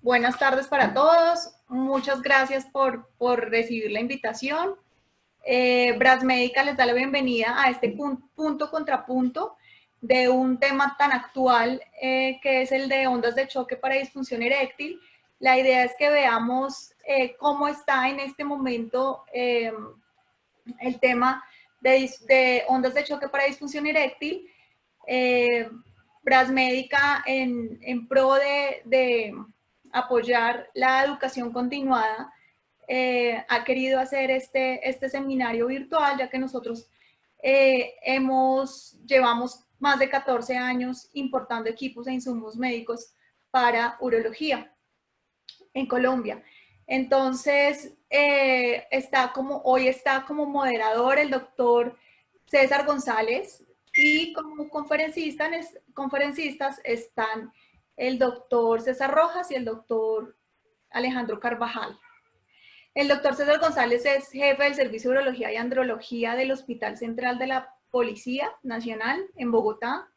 Buenas tardes para todos. Muchas gracias por recibir la invitación. Brasmédica les da la bienvenida a este punto contrapunto de un tema tan actual que es el de ondas de choque para disfunción eréctil. La idea es que veamos cómo está en este momento el tema de ondas de choque para disfunción eréctil. Brasmédica en pro de apoyar la educación continuada, ha querido hacer este seminario virtual, ya que nosotros llevamos más de 14 años importando equipos e insumos médicos para urología en Colombia. Entonces, hoy está como moderador el doctor César González y como conferencistas están el doctor César Rojas y el doctor Alejandro Carvajal. El doctor César González es jefe del Servicio de Urología y Andrología del Hospital Central de la Policía Nacional en Bogotá.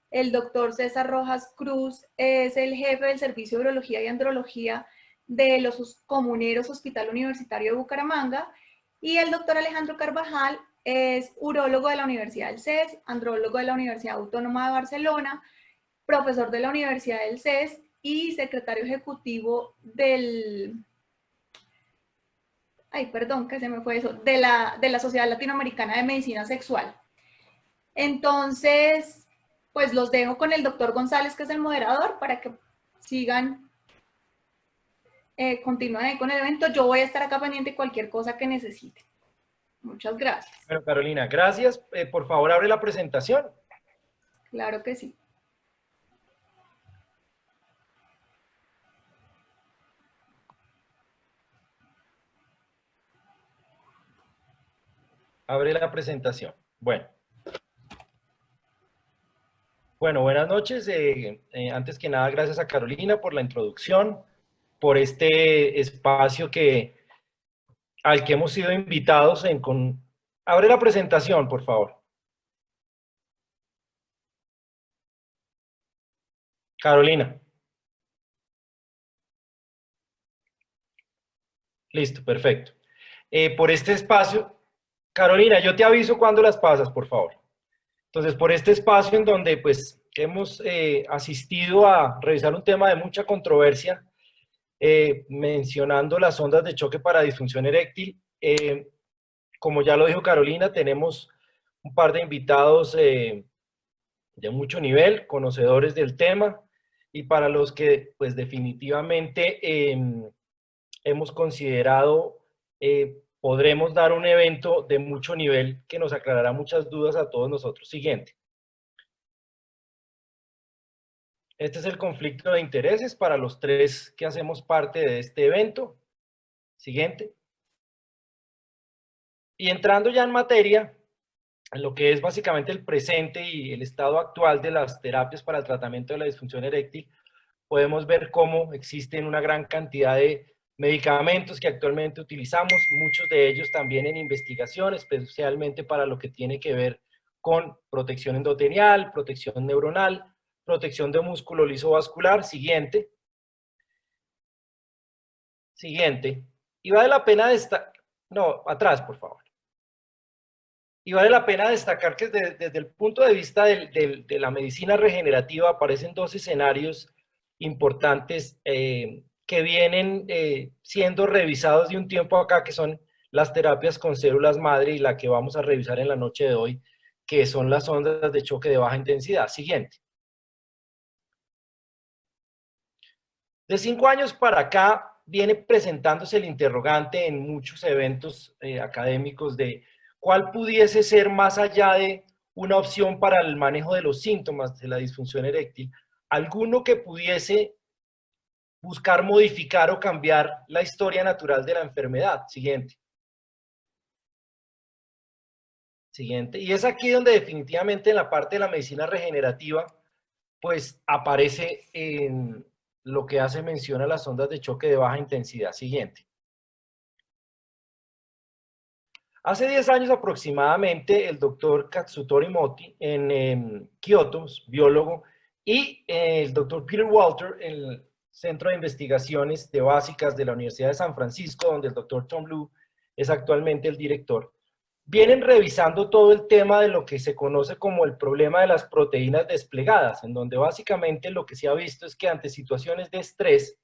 El doctor César Rojas Cruz es el jefe del Servicio de Urología y Andrología de los Comuneros Hospital Universitario de Bucaramanga. Y el doctor Alejandro Carvajal es urólogo de la Universidad del CES, andrólogo de la Universidad Autónoma de Barcelona, profesor de la Universidad del CES y secretario ejecutivo de la Sociedad Latinoamericana de Medicina Sexual. Entonces, pues los dejo con el doctor González, que es el moderador, para que sigan, continúen ahí con el evento. Yo voy a estar acá pendiente de cualquier cosa que necesiten. Muchas gracias. Bueno, Carolina, gracias. Por favor, abre la presentación. Claro que sí. Abre la presentación. Bueno, buenas noches. Antes que nada, gracias a Carolina por la introducción, por este espacio al que hemos sido invitados. Abre la presentación, por favor. Carolina. Listo, perfecto. Por este espacio, Carolina, yo te aviso cuando las pasas, por favor. Entonces, por este espacio en donde pues hemos asistido a revisar un tema de mucha controversia, mencionando las ondas de choque para disfunción eréctil, como ya lo dijo Carolina, tenemos un par de invitados de mucho nivel, conocedores del tema, y para los que pues definitivamente hemos considerado podremos dar un evento de mucho nivel que nos aclarará muchas dudas a todos nosotros. Siguiente. Este es el conflicto de intereses para los tres que hacemos parte de este evento. Siguiente. Y entrando ya en materia, en lo que es básicamente el presente y el estado actual de las terapias para el tratamiento de la disfunción eréctil, podemos ver cómo existen una gran cantidad de medicamentos que actualmente utilizamos, muchos de ellos también en investigación, especialmente para lo que tiene que ver con protección endotelial, protección neuronal, protección de músculo liso vascular. Siguiente. Siguiente. Y vale la pena destacar, no, atrás, por favor. Y vale la pena destacar que desde el punto de vista de la medicina regenerativa aparecen dos escenarios importantes que vienen siendo revisados de un tiempo acá, que son las terapias con células madre y la que vamos a revisar en la noche de hoy, que son las ondas de choque de baja intensidad. Siguiente. De 5 años para acá viene presentándose el interrogante en muchos eventos académicos de cuál pudiese ser, más allá de una opción para el manejo de los síntomas de la disfunción eréctil, alguno que pudiese buscar modificar o cambiar la historia natural de la enfermedad. Siguiente. Siguiente. Y es aquí donde definitivamente en la parte de la medicina regenerativa, pues aparece en lo que hace mención a las ondas de choque de baja intensidad. Siguiente. Hace 10 años aproximadamente, el doctor Katsutori Moti en Kioto, biólogo, y el doctor Peter Walter, el Centro de Investigaciones de Básicas de la Universidad de San Francisco, donde el doctor Tom Lu es actualmente el director, vienen revisando todo el tema de lo que se conoce como el problema de las proteínas desplegadas, en donde básicamente lo que se ha visto es que ante situaciones de estrés,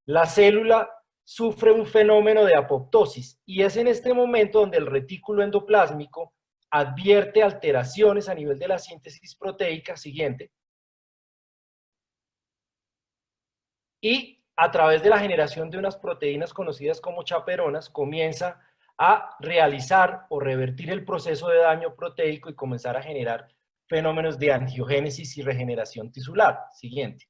la célula sufre un fenómeno de apoptosis, y es en este momento donde el retículo endoplásmico advierte alteraciones a nivel de la síntesis proteica, siguiente, y a través de la generación de unas proteínas conocidas como chaperonas, comienza a realizar o revertir el proceso de daño proteico y comenzar a generar fenómenos de angiogénesis y regeneración tisular. Siguiente.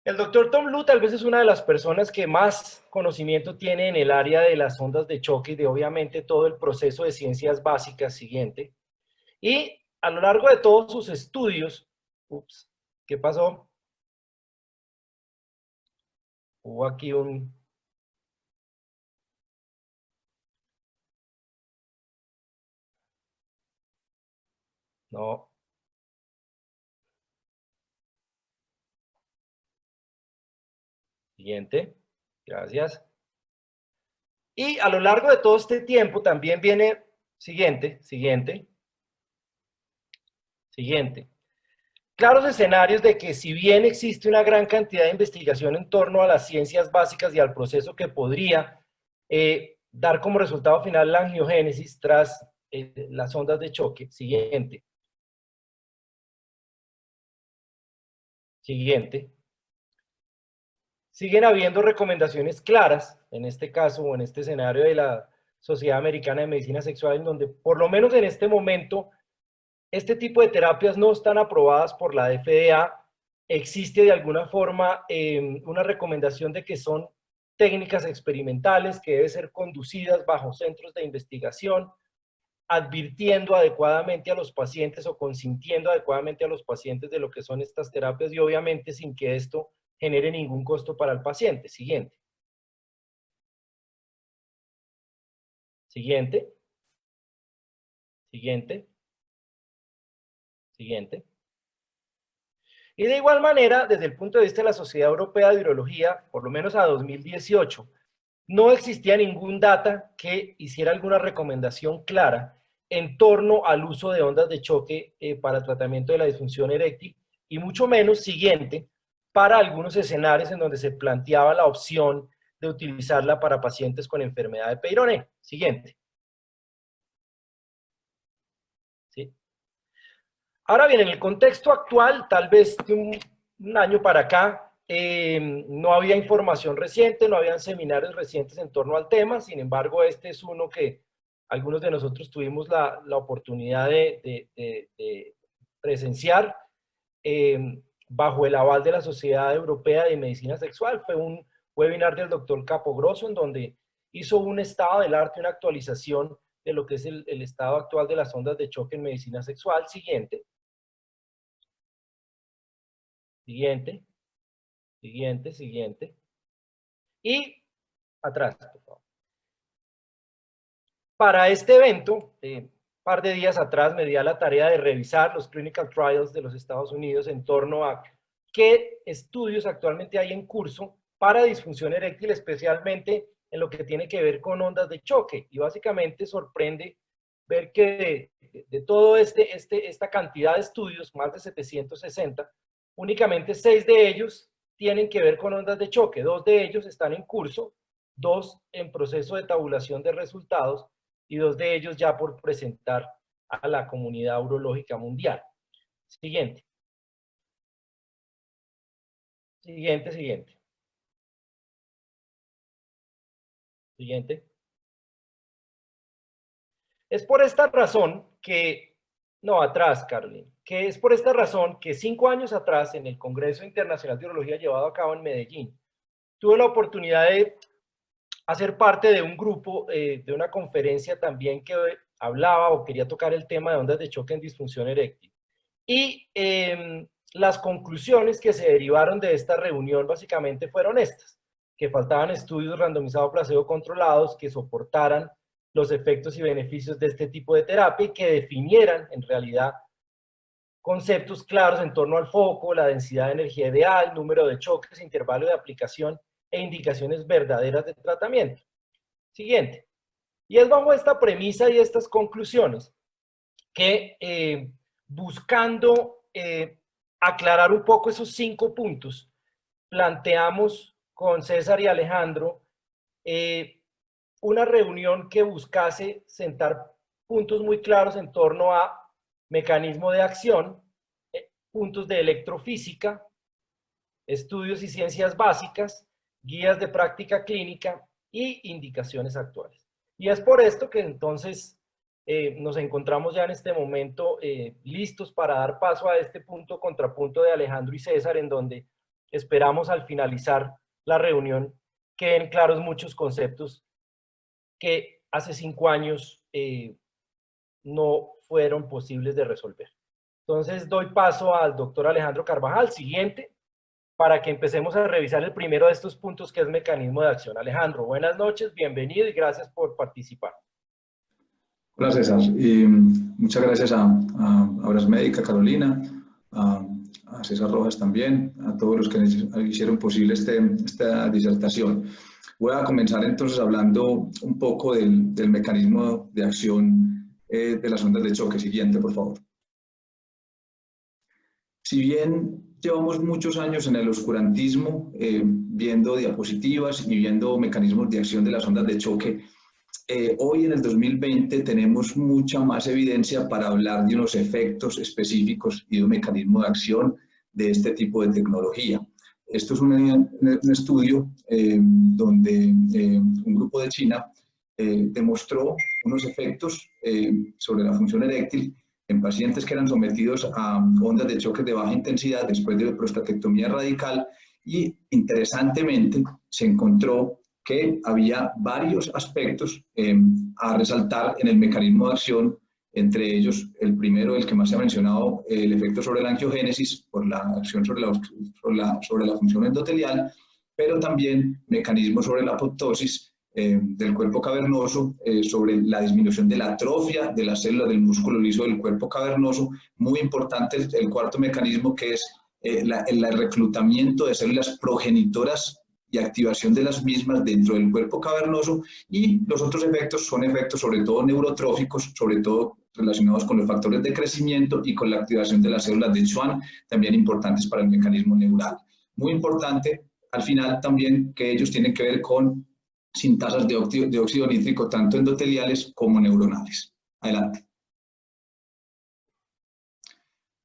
El doctor Tom Lu tal vez es una de las personas que más conocimiento tiene en el área de las ondas de choque y de obviamente todo el proceso de ciencias básicas. Siguiente. Y a lo largo de todos sus estudios, ups, ¿qué pasó? Hubo aquí un... No. Siguiente. Gracias. Y a lo largo de todo este tiempo también viene... Siguiente, siguiente. Siguiente. Claros escenarios de que si bien existe una gran cantidad de investigación en torno a las ciencias básicas y al proceso que podría dar como resultado final la angiogénesis tras las ondas de choque. Siguiente. Siguiente. Siguen habiendo recomendaciones claras, en este caso o en este escenario de la Sociedad Americana de Medicina Sexual, en donde por lo menos en este momento este tipo de terapias no están aprobadas por la FDA. Existe de alguna forma una recomendación de que son técnicas experimentales que deben ser conducidas bajo centros de investigación, advirtiendo adecuadamente a los pacientes o consintiendo adecuadamente a los pacientes de lo que son estas terapias y obviamente sin que esto genere ningún costo para el paciente. Siguiente. Siguiente. Siguiente. Siguiente. Y de igual manera, desde el punto de vista de la Sociedad Europea de Urología, por lo menos a 2018, no existía ningún data que hiciera alguna recomendación clara en torno al uso de ondas de choque para tratamiento de la disfunción eréctil, y mucho menos, siguiente, para algunos escenarios en donde se planteaba la opción de utilizarla para pacientes con enfermedad de Peyronie. Siguiente. ¿Sí? Ahora bien, en el contexto actual, tal vez de un año para acá, no había información reciente, no habían seminarios recientes en torno al tema. Sin embargo, este es uno que algunos de nosotros tuvimos la oportunidad de presenciar bajo el aval de la Sociedad Europea de Medicina Sexual. Fue un webinar del doctor Capogrosso, en donde hizo un estado del arte, una actualización de lo que es el estado actual de las ondas de choque en medicina sexual. Siguiente. Siguiente. Siguiente, siguiente. Y atrás, por favor. Para este evento, un par de días atrás me di a la tarea de revisar los clinical trials de los Estados Unidos en torno a qué estudios actualmente hay en curso para disfunción eréctil, especialmente en lo que tiene que ver con ondas de choque. Y básicamente sorprende ver que de todo esta cantidad de estudios, más de 760, únicamente 6 de ellos tienen que ver con ondas de choque. 2 de ellos están en curso, 2 en proceso de tabulación de resultados y 2 de ellos ya por presentar a la comunidad urológica mundial. Siguiente. Siguiente, siguiente. Siguiente. Es por esta razón que, no, atrás, Carolina, que es por esta razón que 5 años atrás, en el Congreso Internacional de Urología llevado a cabo en Medellín, tuve la oportunidad de hacer parte de un grupo, de una conferencia también que hablaba o quería tocar el tema de ondas de choque en disfunción eréctil. Y las conclusiones que se derivaron de esta reunión básicamente fueron estas: que faltaban estudios randomizados placebo controlados que soportaran los efectos y beneficios de este tipo de terapia y que definieran en realidad conceptos claros en torno al foco, la densidad de energía ideal, número de choques, intervalo de aplicación e indicaciones verdaderas de tratamiento. Siguiente. Y es bajo esta premisa y estas conclusiones que buscando aclarar un poco esos 5 puntos, planteamos con César y Alejandro una reunión que buscase sentar puntos muy claros en torno a mecanismo de acción, puntos de electrofísica, estudios y ciencias básicas, guías de práctica clínica y indicaciones actuales. Y es por esto que entonces nos encontramos ya en este momento listos para dar paso a este punto contrapunto de Alejandro y César, en donde esperamos al finalizar la reunión queden claros muchos conceptos que hace 5 años no fueron posibles de resolver. Entonces doy paso al doctor Alejandro Carvajal, siguiente, para que empecemos a revisar el primero de estos puntos, que es mecanismo de acción. Alejandro, buenas noches, bienvenido y gracias por participar. Hola César, y muchas gracias a Obras Médica, Carolina, a César Rojas también, a todos los que hicieron posible esta disertación. Voy a comenzar entonces hablando un poco del mecanismo de acción de las ondas de choque. Siguiente, por favor. Si bien llevamos muchos años en el oscurantismo, viendo diapositivas y viendo mecanismos de acción de las ondas de choque, hoy en el 2020 tenemos mucha más evidencia para hablar de unos efectos específicos y de un mecanismo de acción de este tipo de tecnología. Esto es un estudio donde un grupo de China demostró unos efectos sobre la función eréctil en pacientes que eran sometidos a ondas de choque de baja intensidad después de prostatectomía radical, y interesantemente se encontró que había varios aspectos a resaltar en el mecanismo de acción, entre ellos el primero, el que más se ha mencionado, el efecto sobre la angiogénesis por la acción sobre la función endotelial, pero también mecanismos sobre la apoptosis del cuerpo cavernoso, sobre la disminución de la atrofia de las células del músculo liso del cuerpo cavernoso. Muy importante el cuarto mecanismo, que es el reclutamiento de células progenitoras y activación de las mismas dentro del cuerpo cavernoso, y los otros efectos son efectos sobre todo neurotróficos, sobre todo relacionados con los factores de crecimiento y con la activación de las células de Schwann, también importantes para el mecanismo neural. Muy importante al final también que ellos tienen que ver con sintasas de óxido nítrico, tanto endoteliales como neuronales. Adelante.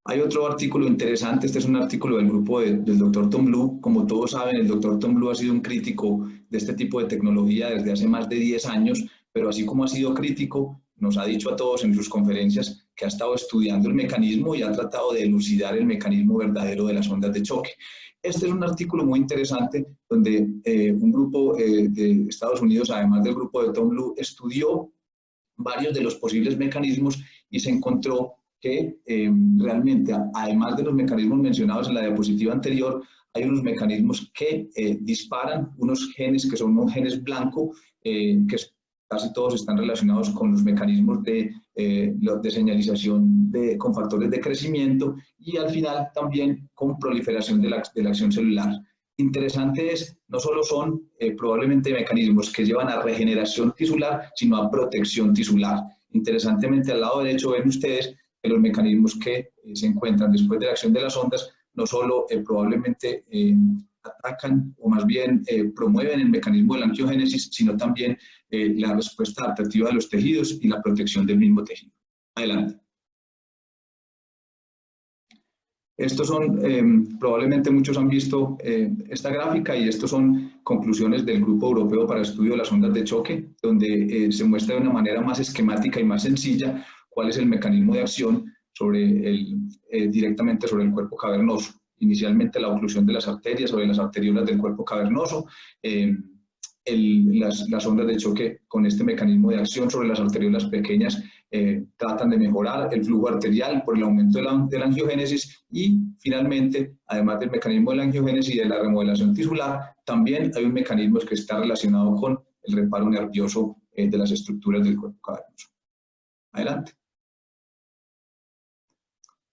Hay otro artículo interesante, este es un artículo del grupo del Dr. Tom Blue. Como todos saben, el Dr. Tom Blue ha sido un crítico de este tipo de tecnología desde hace más de 10 años, pero así como ha sido crítico, nos ha dicho a todos en sus conferencias que ha estado estudiando el mecanismo y ha tratado de elucidar el mecanismo verdadero de las ondas de choque. Este es un artículo muy interesante donde un grupo de Estados Unidos, además del grupo de Tom Blue, estudió varios de los posibles mecanismos y se encontró que realmente, además de los mecanismos mencionados en la diapositiva anterior, hay unos mecanismos que disparan unos genes que son unos genes blanco, que casi todos están relacionados con los mecanismos de señalización con factores de crecimiento, y al final también con proliferación de la acción celular. Interesante es, no solo son probablemente mecanismos que llevan a regeneración tisular, sino a protección tisular. Interesantemente, al lado derecho ven ustedes que los mecanismos que se encuentran después de la acción de las ondas no solo probablemente atacan, o más bien promueven el mecanismo de la angiogénesis, sino también la respuesta adaptativa de los tejidos y la protección del mismo tejido. Adelante. Estos son, probablemente muchos han visto esta gráfica, y estos son conclusiones del Grupo Europeo para Estudio de las Ondas de Choque, donde se muestra de una manera más esquemática y más sencilla cuál es el mecanismo de acción directamente sobre el cuerpo cavernoso. Inicialmente la oclusión de las arterias sobre las arteriolas del cuerpo cavernoso, las ondas de choque con este mecanismo de acción sobre las arteriolas pequeñas tratan de mejorar el flujo arterial por el aumento de la angiogénesis, y finalmente, además del mecanismo de la angiogénesis y de la remodelación tisular, también hay un mecanismo que está relacionado con el reparo nervioso de las estructuras del cuerpo cavernoso. Adelante.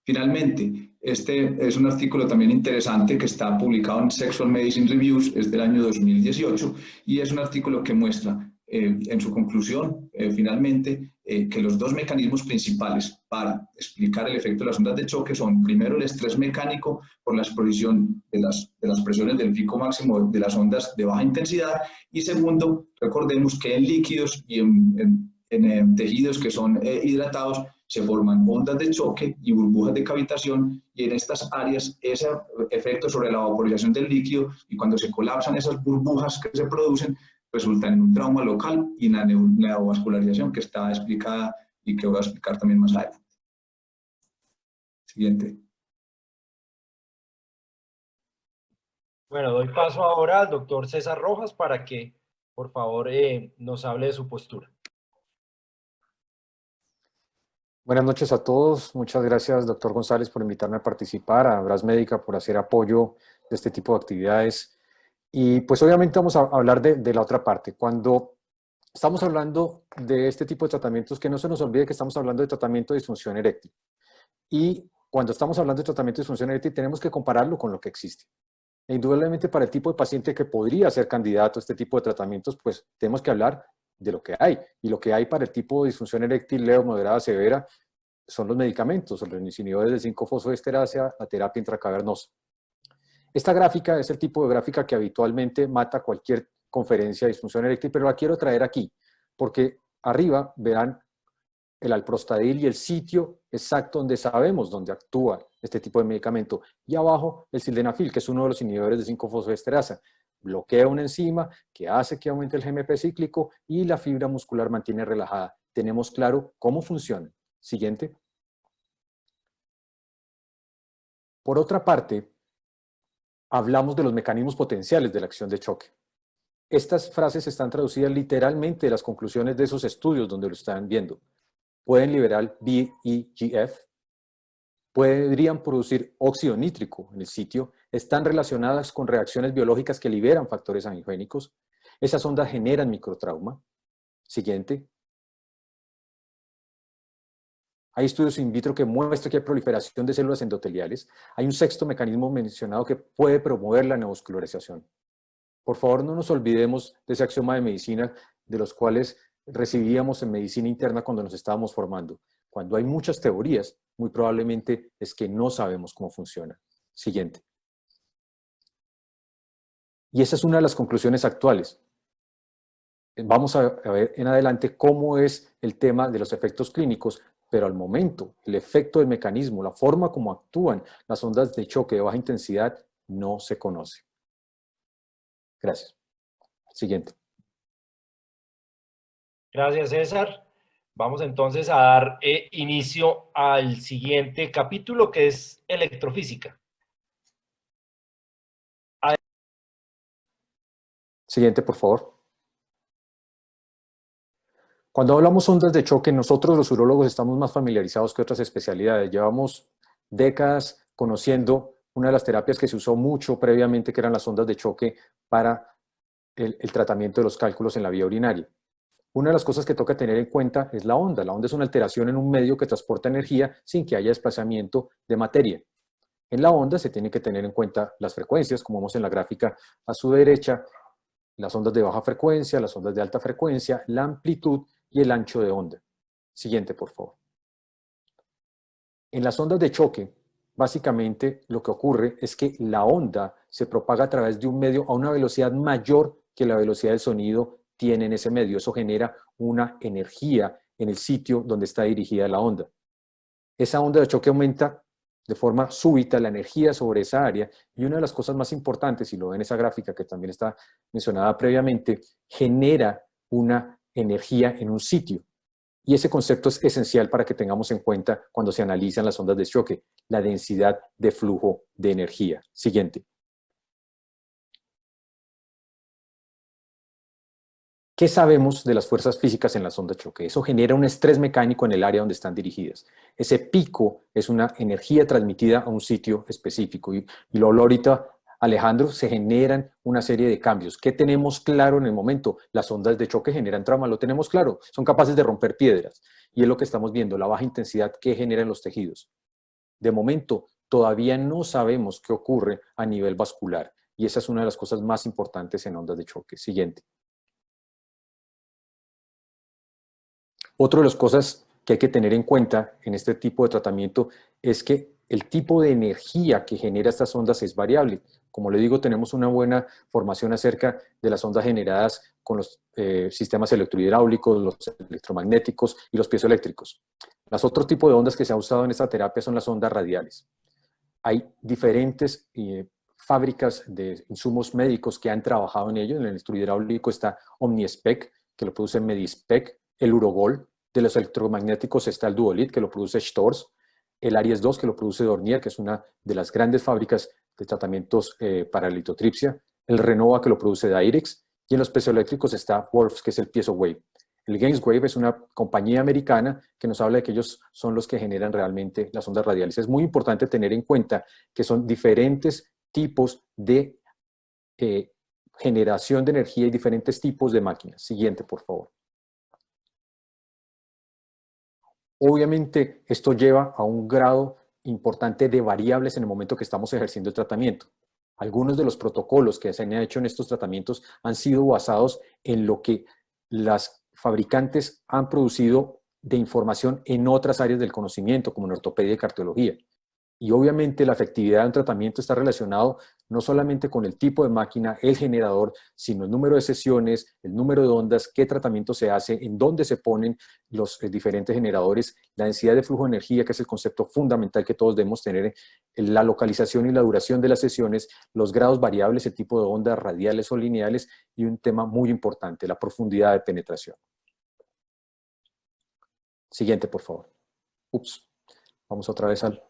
Finalmente, este es un artículo también interesante que está publicado en Sexual Medicine Reviews, es del año 2018, y es un artículo que muestra en su conclusión, finalmente, que los dos mecanismos principales para explicar el efecto de las ondas de choque son, primero, el estrés mecánico por la exposición de las presiones del pico máximo de las ondas de baja intensidad, y segundo, recordemos que en líquidos y en tejidos que son hidratados se forman ondas de choque y burbujas de cavitación, y en estas áreas ese efecto sobre la vaporización del líquido, y cuando se colapsan esas burbujas que se producen, resulta en un trauma local y en la neovascularización que está explicada y que voy a explicar también más adelante. Siguiente. Bueno, doy paso ahora al doctor César Rojas para que, por favor, nos hable de su postura. Buenas noches a todos. Muchas gracias, doctor González, por invitarme a participar, a Abras Médica por hacer apoyo de este tipo de actividades. Y pues obviamente vamos a hablar de la otra parte. Cuando estamos hablando de este tipo de tratamientos, que no se nos olvide que estamos hablando de tratamiento de disfunción eréctil. Y cuando estamos hablando de tratamiento de disfunción eréctil, tenemos que compararlo con lo que existe. E indudablemente para el tipo de paciente que podría ser candidato a este tipo de tratamientos, pues tenemos que hablar de lo que hay. Y lo que hay para el tipo de disfunción eréctil leve, moderada, severa, son los medicamentos, los inhibidores de 5-fosfodiesterasa, la terapia intracavernosa. Esta gráfica es el tipo de gráfica que habitualmente mata cualquier conferencia de disfunción eréctil, pero la quiero traer aquí, porque arriba verán el alprostadil y el sitio exacto donde sabemos dónde actúa este tipo de medicamento, y abajo el sildenafil, que es uno de los inhibidores de 5-fosfodiesterasa. Bloquea una enzima que hace que aumente el GMP cíclico y la fibra muscular mantiene relajada. Tenemos claro cómo funciona. Siguiente. Por otra parte, hablamos de los mecanismos potenciales de la acción de choque. Estas frases están traducidas literalmente de las conclusiones de esos estudios donde lo están viendo. Pueden liberar VEGF, podrían producir óxido nítrico en el sitio, están relacionadas con reacciones biológicas que liberan factores angiogénicos. Esas ondas generan microtrauma. Siguiente. Hay estudios in vitro que muestran que hay proliferación de células endoteliales. Hay un sexto mecanismo mencionado que puede promover la neovascularización. Por favor, no nos olvidemos de ese axioma de medicina de los cuales recibíamos en medicina interna cuando nos estábamos formando. Cuando hay muchas teorías, muy probablemente es que no sabemos cómo funciona. Siguiente. Y esa es una de las conclusiones actuales. Vamos a ver en adelante cómo es el tema de los efectos clínicos, pero al momento, el efecto del mecanismo, la forma como actúan las ondas de choque de baja intensidad, no se conoce. Gracias. Siguiente. Gracias, César. Vamos entonces a dar inicio al siguiente capítulo, que es electrofísica. Siguiente, por favor. Cuando hablamos ondas de choque, nosotros los urólogos estamos más familiarizados que otras especialidades. Llevamos décadas conociendo una de las terapias que se usó mucho previamente, que eran las ondas de choque para el tratamiento de los cálculos en la vía urinaria. Una de las cosas que toca tener en cuenta es la onda. La onda es una alteración en un medio que transporta energía sin que haya desplazamiento de materia. En la onda se tienen que tener en cuenta las frecuencias, como vemos en la gráfica a su derecha, las ondas de baja frecuencia, las ondas de alta frecuencia, la amplitud y el ancho de onda. Siguiente, por favor. En las ondas de choque, básicamente lo que ocurre es que la onda se propaga a través de un medio a una velocidad mayor que la velocidad del sonido tiene en ese medio. Eso genera una energía en el sitio donde está dirigida la onda. Esa onda de choque aumenta de forma súbita la energía sobre esa área, y una de las cosas más importantes, y lo ven en esa gráfica que también está mencionada previamente, genera una energía en un sitio. Y ese concepto es esencial para que tengamos en cuenta cuando se analizan las ondas de choque, la densidad de flujo de energía. Siguiente. ¿Qué sabemos de las fuerzas físicas en las ondas de choque? Eso genera un estrés mecánico en el área donde están dirigidas. Ese pico es una energía transmitida a un sitio específico. Y lo habló ahorita Alejandro, se generan una serie de cambios. ¿Qué tenemos claro en el momento? Las ondas de choque generan trauma, lo tenemos claro. Son capaces de romper piedras. Y es lo que estamos viendo, la baja intensidad que genera en los tejidos. De momento, todavía no sabemos qué ocurre a nivel vascular y esa es una de las cosas más importantes en ondas de choque. Siguiente. Otra de las cosas que hay que tener en cuenta en este tipo de tratamiento es que el tipo de energía que genera estas ondas es variable. Como le digo, tenemos una buena formación acerca de las ondas generadas con los sistemas electrohidráulicos, los electromagnéticos y los piezoeléctricos. Los otros tipos de ondas que se han usado en esta terapia son las ondas radiales. Hay diferentes fábricas de insumos médicos que han trabajado en ello. En el electrohidráulico está OmniSpec, que lo produce Medispec, el Urogol. De los electromagnéticos está el Duolit, que lo produce Storz, el Aries 2, que lo produce Dornier, que es una de las grandes fábricas de tratamientos para litotripsia, el Renova, que lo produce Dirix, y en los piezoeléctricos está Wolfs, que es el PiezoWave. El Gainswave es una compañía americana que nos habla de que ellos son los que generan realmente las ondas radiales. Es muy importante tener en cuenta que son diferentes tipos de generación de energía y diferentes tipos de máquinas. Siguiente, por favor. Obviamente, esto lleva a un grado importante de variables en el momento que estamos ejerciendo el tratamiento. Algunos de los protocolos que se han hecho en estos tratamientos han sido basados en lo que las fabricantes han producido de información en otras áreas del conocimiento, como en ortopedia y cardiología. Y obviamente la efectividad de un tratamiento está relacionado no solamente con el tipo de máquina, el generador, sino el número de sesiones, el número de ondas, qué tratamiento se hace, en dónde se ponen los diferentes generadores, la densidad de flujo de energía, que es el concepto fundamental que todos debemos tener, la localización y la duración de las sesiones, los grados variables, el tipo de ondas radiales o lineales y un tema muy importante, la profundidad de penetración. Siguiente, por favor. Ups. Vamos otra vez al...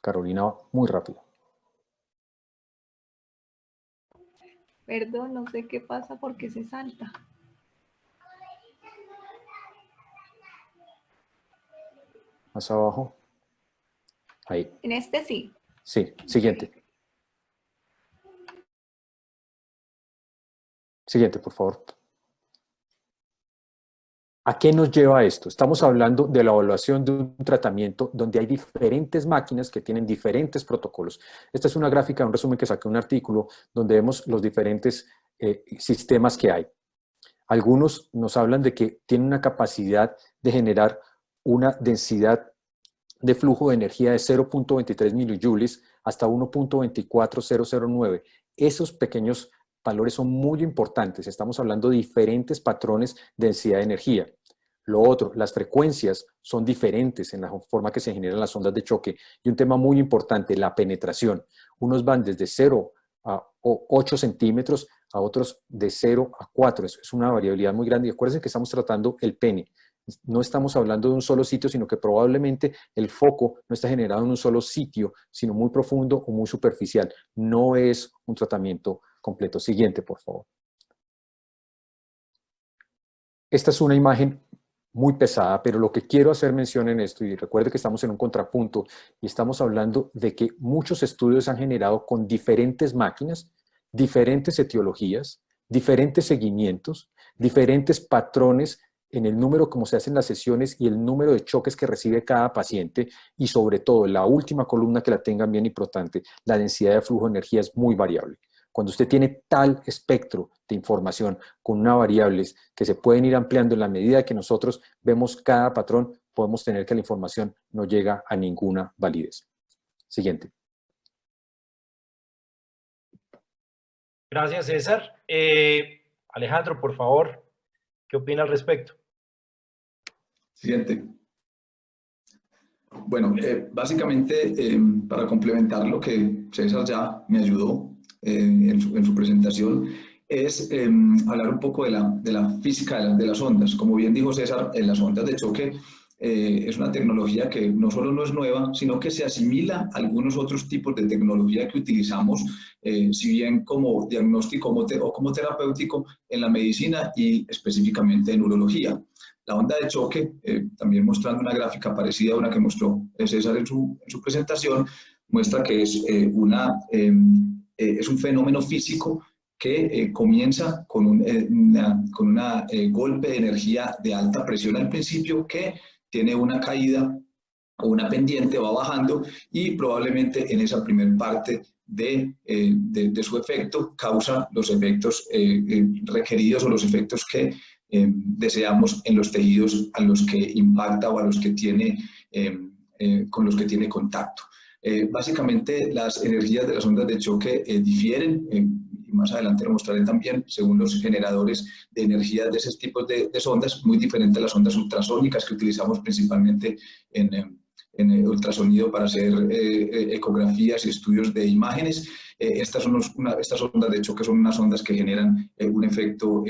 Carolina va muy rápido. Perdón, no sé qué pasa porque se salta. Más abajo. Ahí. En este sí. Sí, siguiente. Siguiente, por favor. ¿A qué nos lleva esto? Estamos hablando de la evaluación de un tratamiento donde hay diferentes máquinas que tienen diferentes protocolos. Esta es una gráfica, un resumen que saqué de un artículo donde vemos los diferentes sistemas que hay. Algunos nos hablan de que tienen una capacidad de generar una densidad de flujo de energía de 0.23 milijoules hasta 1.24009. Esos pequeños valores son muy importantes. Estamos hablando de diferentes patrones de densidad de energía. Lo otro, las frecuencias son diferentes en la forma que se generan las ondas de choque. Y un tema muy importante, la penetración. Unos van desde 0 a 8 centímetros, a otros de 0 a 4. Es una variabilidad muy grande. Y acuérdense que estamos tratando el pene. No estamos hablando de un solo sitio, sino que probablemente el foco no está generado en un solo sitio, sino muy profundo o muy superficial. No es un tratamiento completo. Siguiente, por favor. Esta es una imagen muy pesada, pero lo que quiero hacer mención en esto, y recuerde que estamos en un contrapunto, y estamos hablando de que muchos estudios han generado con diferentes máquinas, diferentes etiologías, diferentes seguimientos, diferentes patrones en el número como se hacen las sesiones y el número de choques que recibe cada paciente, y sobre todo, la última columna que la tengan bien importante, la densidad de flujo de energía es muy variable. Cuando usted tiene tal espectro de información con unas variables que se pueden ir ampliando en la medida que nosotros vemos cada patrón, podemos tener que la información no llega a ninguna validez. Siguiente. Gracias, César. Alejandro, por favor, ¿qué opina al respecto? Siguiente. Bueno, básicamente, para complementar lo que César ya me ayudó en su presentación, es hablar un poco de la física de las ondas. Como bien dijo César, las ondas de choque es una tecnología que no solo no es nueva, sino que se asimila a algunos otros tipos de tecnología que utilizamos, si bien como diagnóstico o como terapéutico en la medicina y específicamente en urología. La onda de choque, también mostrando una gráfica parecida a una que mostró César en su presentación, muestra que es un fenómeno físico que comienza con un golpe de energía de alta presión al principio, que tiene una caída o una pendiente, va bajando, y probablemente en esa primer parte de su efecto causa los efectos requeridos o los efectos que deseamos en los tejidos a los que impacta o a los que tiene, con los que tiene contacto. Básicamente las energías de las ondas de choque difieren, y más adelante lo mostraré también, según los generadores de energía de esos tipos de ondas, muy diferente a las ondas ultrasónicas que utilizamos principalmente en ultrasonido para hacer ecografías y estudios de imágenes. Estas ondas de choque son unas ondas que generan un efecto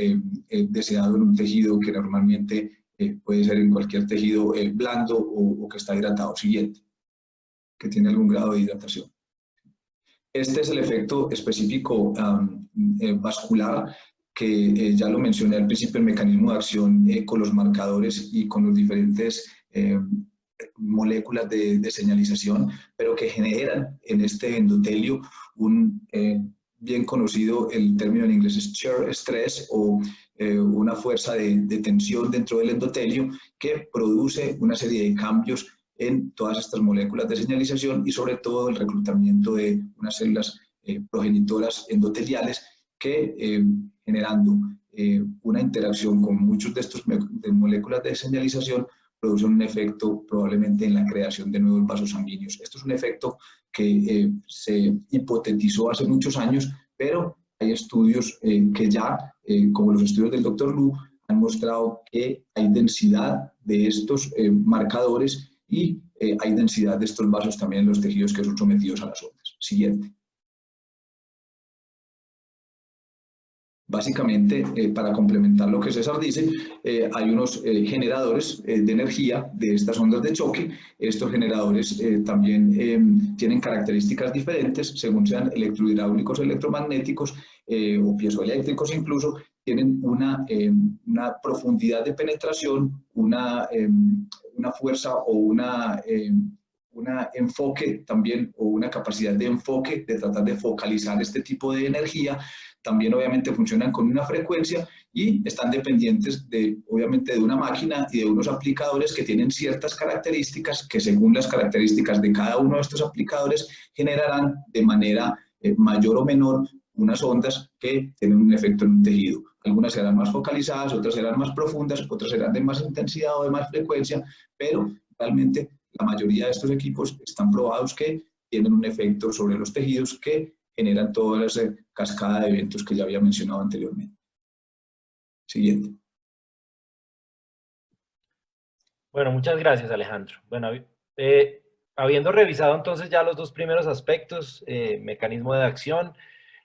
deseado en un tejido que normalmente puede ser en cualquier tejido blando o que está hidratado. Siguiente, que tiene algún grado de hidratación. Este es el efecto específico vascular, que ya lo mencioné al principio, el mecanismo de acción con los marcadores y con los diferentes moléculas de señalización, pero que generan en este endotelio un bien conocido, el término en inglés es shear stress, o una fuerza de tensión dentro del endotelio que produce una serie de cambios en todas estas moléculas de señalización, y sobre todo el reclutamiento de unas células progenitoras endoteliales que generando una interacción con muchos de estos moléculas de señalización producen un efecto probablemente en la creación de nuevos vasos sanguíneos. Esto es un efecto que se hipotetizó hace muchos años, pero hay estudios que ya, como los estudios del Dr. Lu, han mostrado que hay densidad de estos marcadores y hay densidad de estos vasos también en los tejidos que son sometidos a las ondas. Siguiente. Básicamente, para complementar lo que César dice, hay unos generadores de energía de estas ondas de choque. Estos generadores también tienen características diferentes, según sean electrohidráulicos, electromagnéticos o piezoeléctricos incluso. Tienen una profundidad de penetración, una fuerza o una enfoque también, o una capacidad de enfoque, de tratar de focalizar este tipo de energía. También obviamente funcionan con una frecuencia y están dependientes obviamente de una máquina y de unos aplicadores que tienen ciertas características que, según las características de cada uno de estos aplicadores, generarán de manera mayor o menor unas ondas que tienen un efecto en un tejido. Algunas serán más focalizadas, otras serán más profundas, otras serán de más intensidad o de más frecuencia, pero realmente la mayoría de estos equipos están probados que tienen un efecto sobre los tejidos que generan toda esa cascada de eventos que ya había mencionado anteriormente. Siguiente. Bueno, muchas gracias, Alejandro. Bueno, habiendo revisado entonces ya los dos primeros aspectos, mecanismo de acción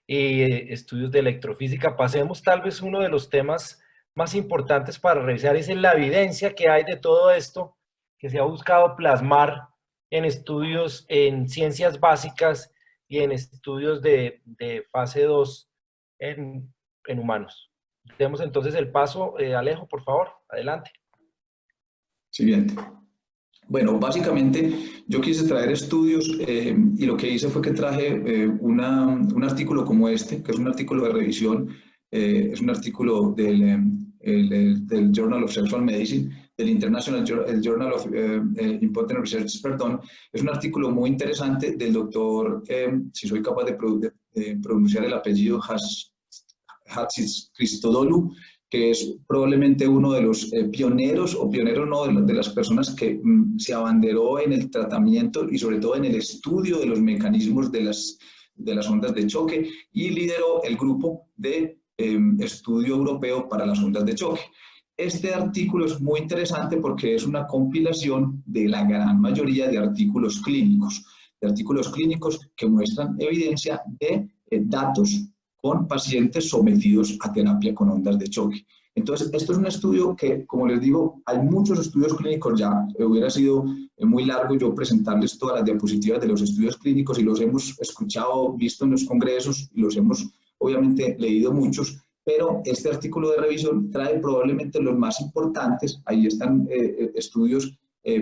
y estudios de electrofísica, pasemos tal vez uno de los temas más importantes para revisar, es la evidencia que hay de todo esto que se ha buscado plasmar en estudios en ciencias básicas y en estudios de fase 2 en humanos. Demos entonces el paso. Alejo, por favor, adelante. Siguiente. Bueno, básicamente yo quise traer estudios y lo que hice fue que traje un artículo como este, que es un artículo de revisión, es un artículo del Journal of Sexual Medicine, del International Journal of Important Research, perdón. Es un artículo muy interesante del doctor, si soy capaz de pronunciar el apellido, Hatzichkristodoulou, que es probablemente uno de los pioneros, o pioneros no, de las personas que se abanderó en el tratamiento y sobre todo en el estudio de los mecanismos de las ondas de choque, y lideró el grupo de estudio europeo para las ondas de choque. Este artículo es muy interesante porque es una compilación de la gran mayoría de artículos clínicos que muestran evidencia de datos con pacientes sometidos a terapia con ondas de choque. Entonces, esto es un estudio que, como les digo, hay muchos estudios clínicos ya. Hubiera sido muy largo yo presentarles todas las diapositivas de los estudios clínicos, y los hemos escuchado, visto en los congresos, y los hemos obviamente leído muchos, pero este artículo de revisión trae probablemente los más importantes. Ahí están estudios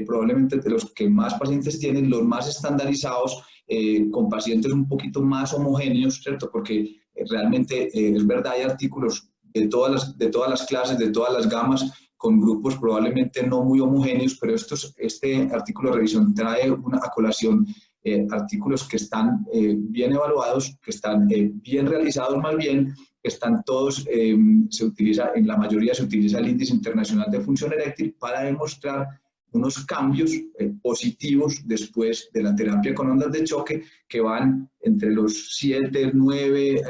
probablemente de los que más pacientes tienen, los más estandarizados, con pacientes un poquito más homogéneos, ¿cierto? Porque realmente es verdad, hay artículos de todas las clases, de todas las gamas, con grupos probablemente no muy homogéneos, pero este artículo de revisión trae a colación artículos que están bien evaluados, que están bien realizados más bien, que están todos, en la mayoría se utiliza el Índice Internacional de Función Eréctil para demostrar unos cambios positivos después de la terapia con ondas de choque que van entre los 7, 9,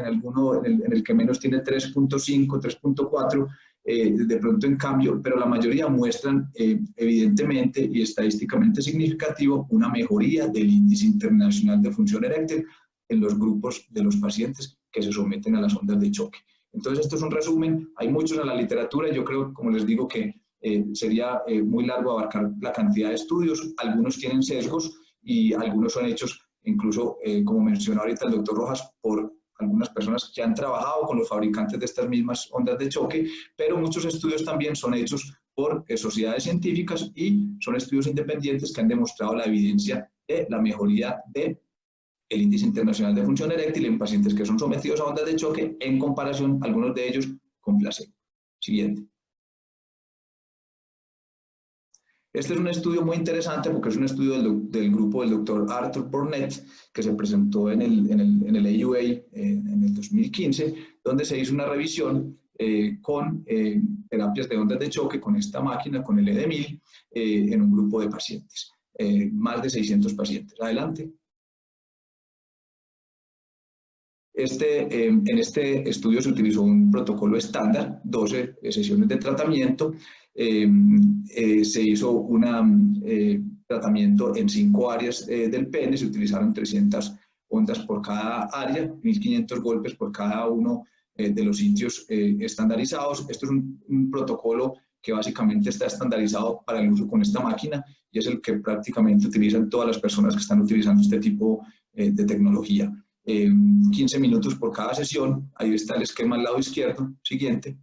en el que menos tiene 3.5, 3.4, de pronto en cambio, pero la mayoría muestran evidentemente y estadísticamente significativo una mejoría del Índice Internacional de Función Eréctil en los grupos de los pacientes que se someten a las ondas de choque. Entonces, esto es un resumen, hay muchos en la literatura, yo creo, como les digo, que sería muy largo abarcar la cantidad de estudios, algunos tienen sesgos y algunos son hechos, incluso, como mencionó ahorita el doctor Rojas, por algunas personas que han trabajado con los fabricantes de estas mismas ondas de choque, pero muchos estudios también son hechos por sociedades científicas y son estudios independientes que han demostrado la evidencia de la mejoría del Índice Internacional de Función Eréctil en pacientes que son sometidos a ondas de choque en comparación, algunos de ellos, con placebo. Siguiente. Este es un estudio muy interesante porque es un estudio del grupo del doctor Arthur Burnett que se presentó en el AUA en el 2015, donde se hizo una revisión con terapias de ondas de choque con esta máquina, con el ED1000, en un grupo de pacientes, más de 600 pacientes. Adelante. En este estudio se utilizó un protocolo estándar, 12 sesiones de tratamiento. Se hizo un tratamiento en 5 áreas del pene, se utilizaron 300 ondas por cada área, 1500 golpes por cada uno de los sitios estandarizados. Esto es un protocolo que básicamente está estandarizado para el uso con esta máquina y es el que prácticamente utilizan todas las personas que están utilizando este tipo de tecnología. 15 minutos por cada sesión, ahí está el esquema al lado izquierdo. Siguiente.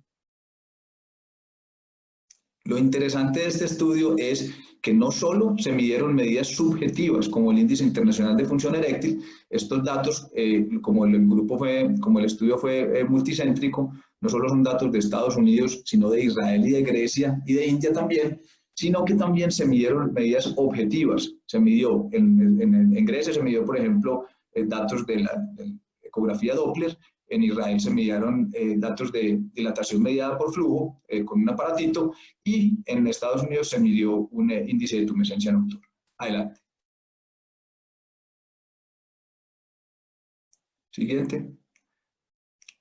Lo interesante de este estudio es que no solo se midieron medidas subjetivas como el Índice Internacional de Función Eréctil, estos datos, como el estudio fue multicéntrico, no solo son datos de Estados Unidos, sino de Israel y de Grecia y de India también, sino que también se midieron medidas objetivas. Se midió, en Grecia se midió, por ejemplo, datos de la ecografía Doppler. En Israel se midieron datos de dilatación mediada por flujo con un aparatito y en Estados Unidos se midió un índice de tumescencia nocturna. Adelante. Siguiente.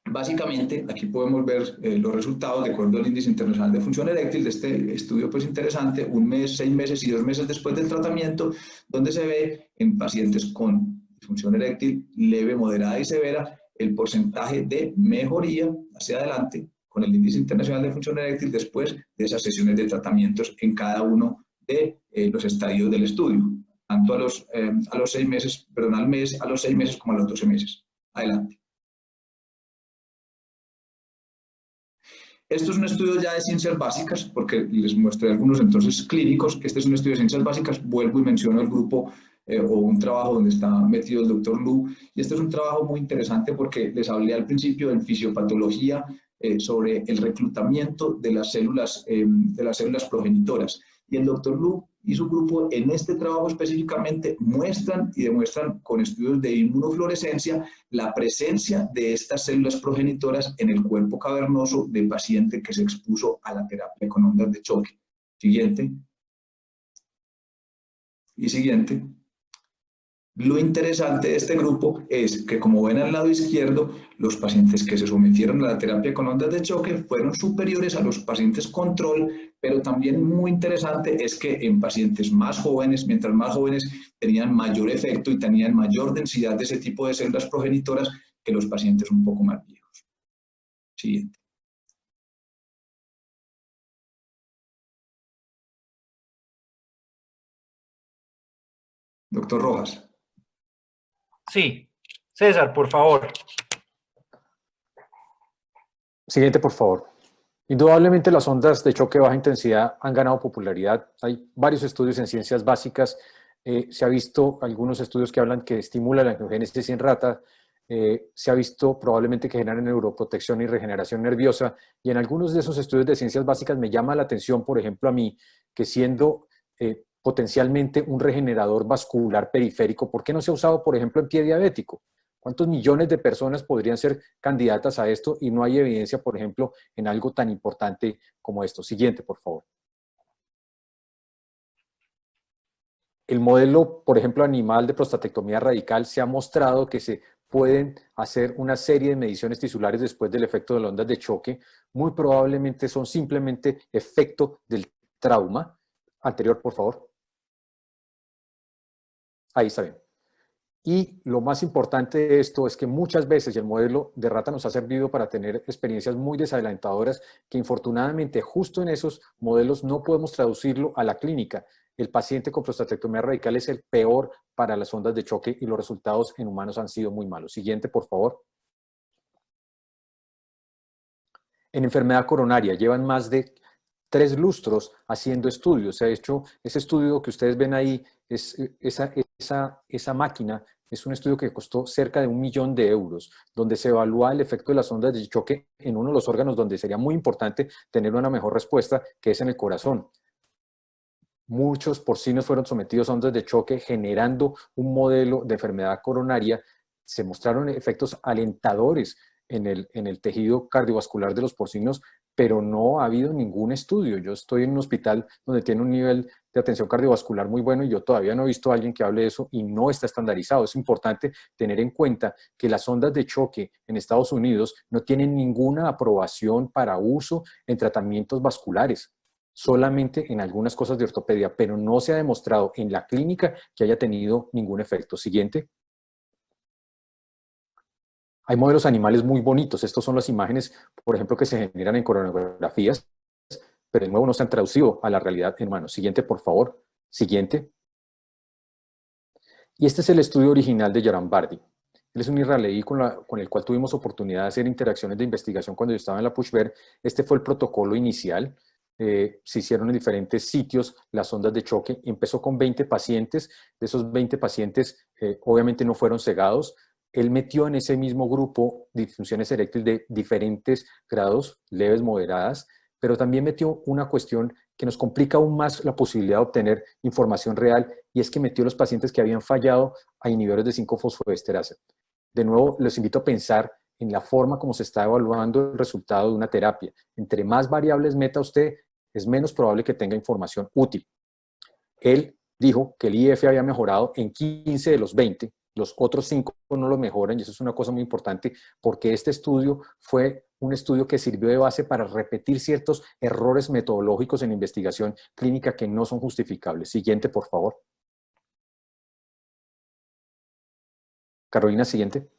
Básicamente, aquí podemos ver los resultados de acuerdo al Índice Internacional de Función Eréctil de este estudio pues interesante, 1 mes, 6 meses y 2 meses después del tratamiento, donde se ve en pacientes con disfunción eréctil leve, moderada y severa, el porcentaje de mejoría hacia adelante con el Índice Internacional de Función Eréctil después de esas sesiones de tratamientos en cada uno de los estadios del estudio, tanto a los 6 meses, perdón, al mes, a los 6 meses como a los 12 meses. Adelante. Esto es un estudio ya de ciencias básicas, porque les mostré algunos entonces clínicos. Este es un estudio de ciencias básicas, vuelvo y menciono el grupo o un trabajo donde está metido el doctor Lu, y este es un trabajo muy interesante porque les hablé al principio en fisiopatología sobre el reclutamiento de las células progenitoras, y el doctor Lu y su grupo en este trabajo específicamente muestran y demuestran con estudios de inmunofluorescencia la presencia de estas células progenitoras en el cuerpo cavernoso del paciente que se expuso a la terapia con ondas de choque. Siguiente. Y siguiente. Lo interesante de este grupo es que, como ven al lado izquierdo, los pacientes que se sometieron a la terapia con ondas de choque fueron superiores a los pacientes control, pero también muy interesante es que en pacientes más jóvenes, mientras más jóvenes, tenían mayor efecto y tenían mayor densidad de ese tipo de células progenitoras que los pacientes un poco más viejos. Siguiente. Doctor Rojas. Sí, César, por favor. Siguiente, por favor. Indudablemente las ondas de choque de baja intensidad han ganado popularidad. Hay varios estudios en ciencias básicas. Se ha visto algunos estudios que hablan que estimula la angiogénesis en rata. se ha visto probablemente que generan neuroprotección y regeneración nerviosa, y en algunos de esos estudios de ciencias básicas me llama la atención, por ejemplo, a mí, que siendo potencialmente un regenerador vascular periférico, ¿por qué no se ha usado, por ejemplo, en pie diabético? ¿Cuántos millones de personas podrían ser candidatas a esto y no hay evidencia, por ejemplo, en algo tan importante como esto? Siguiente, por favor. El modelo, por ejemplo, animal de prostatectomía radical se ha mostrado que se pueden hacer una serie de mediciones tisulares después del efecto de las ondas de choque. Muy probablemente son simplemente efecto del trauma. Anterior, por favor. Ahí está bien. Y lo más importante de esto es que muchas veces el modelo de rata nos ha servido para tener experiencias muy desalentadoras que infortunadamente justo en esos modelos no podemos traducirlo a la clínica. El paciente con prostatectomía radical es el peor para las ondas de choque y los resultados en humanos han sido muy malos. Siguiente, por favor. En enfermedad coronaria llevan más de 3 lustros haciendo estudios. Se ha hecho ese estudio que ustedes ven ahí, esa máquina, es un estudio que costó cerca de 1 millón de euros, donde se evalúa el efecto de las ondas de choque en uno de los órganos donde sería muy importante tener una mejor respuesta, que es en el corazón. Muchos porcinos fueron sometidos a ondas de choque generando un modelo de enfermedad coronaria. Se mostraron efectos alentadores en el tejido cardiovascular de los porcinos, pero no ha habido ningún estudio. Yo estoy en un hospital donde tiene un nivel de atención cardiovascular muy bueno y yo todavía no he visto a alguien que hable de eso y no está estandarizado. Es importante tener en cuenta que las ondas de choque en Estados Unidos no tienen ninguna aprobación para uso en tratamientos vasculares, solamente en algunas cosas de ortopedia, pero no se ha demostrado en la clínica que haya tenido ningún efecto. Siguiente. Hay modelos animales muy bonitos. Estas son las imágenes, por ejemplo, que se generan en coronografías, pero de nuevo no se han traducido a la realidad en humanos. Siguiente, por favor. Siguiente. Y este es el estudio original de Yarambardi. Él es un israelí con el cual tuvimos oportunidad de hacer interacciones de investigación cuando yo estaba en la Pushver. Este fue el protocolo inicial. Se hicieron en diferentes sitios las ondas de choque. Empezó con 20 pacientes. De esos 20 pacientes, obviamente no fueron cegados. Él metió en ese mismo grupo disfunciones eréctiles de diferentes grados, leves, moderadas, pero también metió una cuestión que nos complica aún más la posibilidad de obtener información real, y es que metió los pacientes que habían fallado a inhibidores de 5-fosfodiesterasa. De nuevo, les invito a pensar en la forma como se está evaluando el resultado de una terapia. Entre más variables meta usted, es menos probable que tenga información útil. Él dijo que el IF había mejorado en 15 de los 20, los otros 5 no lo mejoran, y eso es una cosa muy importante porque este estudio fue un estudio que sirvió de base para repetir ciertos errores metodológicos en investigación clínica que no son justificables. Siguiente, por favor. Carolina, siguiente.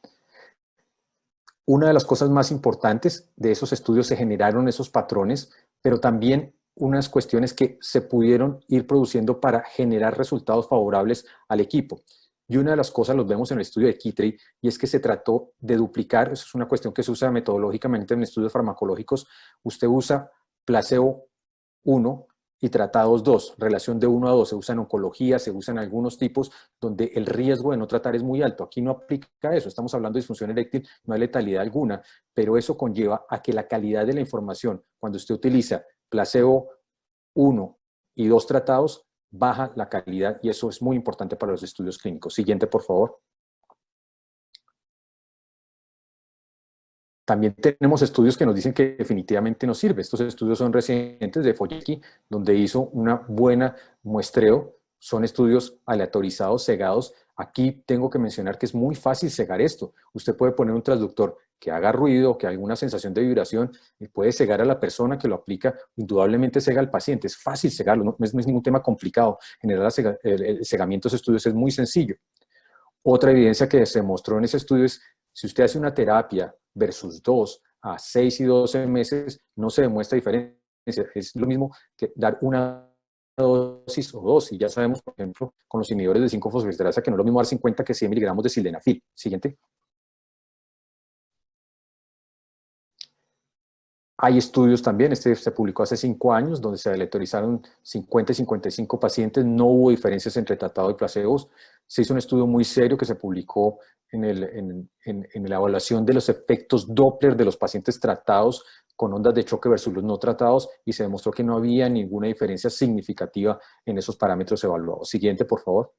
Una de las cosas más importantes de esos estudios, se generaron esos patrones, pero también unas cuestiones que se pudieron ir produciendo para generar resultados favorables al equipo. Y una de las cosas, los vemos en el estudio de Kittrey, y es que se trató de duplicar. Eso es una cuestión que se usa metodológicamente en estudios farmacológicos. Usted usa placebo 1 y tratados 2, relación de 1 a 2, se usa en oncología, se usa en algunos tipos donde el riesgo de no tratar es muy alto. Aquí no aplica eso, estamos hablando de disfunción eréctil, no hay letalidad alguna, pero eso conlleva a que la calidad de la información, cuando usted utiliza placebo 1 y 2 tratados, baja la calidad, y eso es muy importante para los estudios clínicos. Siguiente, por favor. También tenemos estudios que nos dicen que definitivamente no sirve. Estos estudios son recientes de Foyecki, donde hizo una buena muestreo. Son estudios aleatorizados, cegados. Aquí tengo que mencionar que es muy fácil cegar esto. Usted puede poner un transductor que haga ruido, que haga alguna sensación de vibración, y puede cegar a la persona que lo aplica. Indudablemente cega al paciente. Es fácil cegarlo, no es ningún tema complicado. Generar el cegamiento de esos estudios es muy sencillo. Otra evidencia que se mostró en ese estudio es, si usted hace una terapia versus 2 a 6 y 12 meses, no se demuestra diferencia. Es lo mismo que dar una dosis o 2, y ya sabemos, por ejemplo, con los inhibidores de 5-fosfodiesterasa, que no es lo mismo dar 50 que 100 miligramos de sildenafil. Siguiente. Hay estudios también, este se publicó hace 5 años, donde se aleatorizaron 50 y 55 pacientes, no hubo diferencias entre tratado y placebos. Se hizo un estudio muy serio que se publicó en la evaluación de los efectos Doppler de los pacientes tratados con ondas de choque versus los no tratados, y se demostró que no había ninguna diferencia significativa en esos parámetros evaluados. Siguiente, por favor.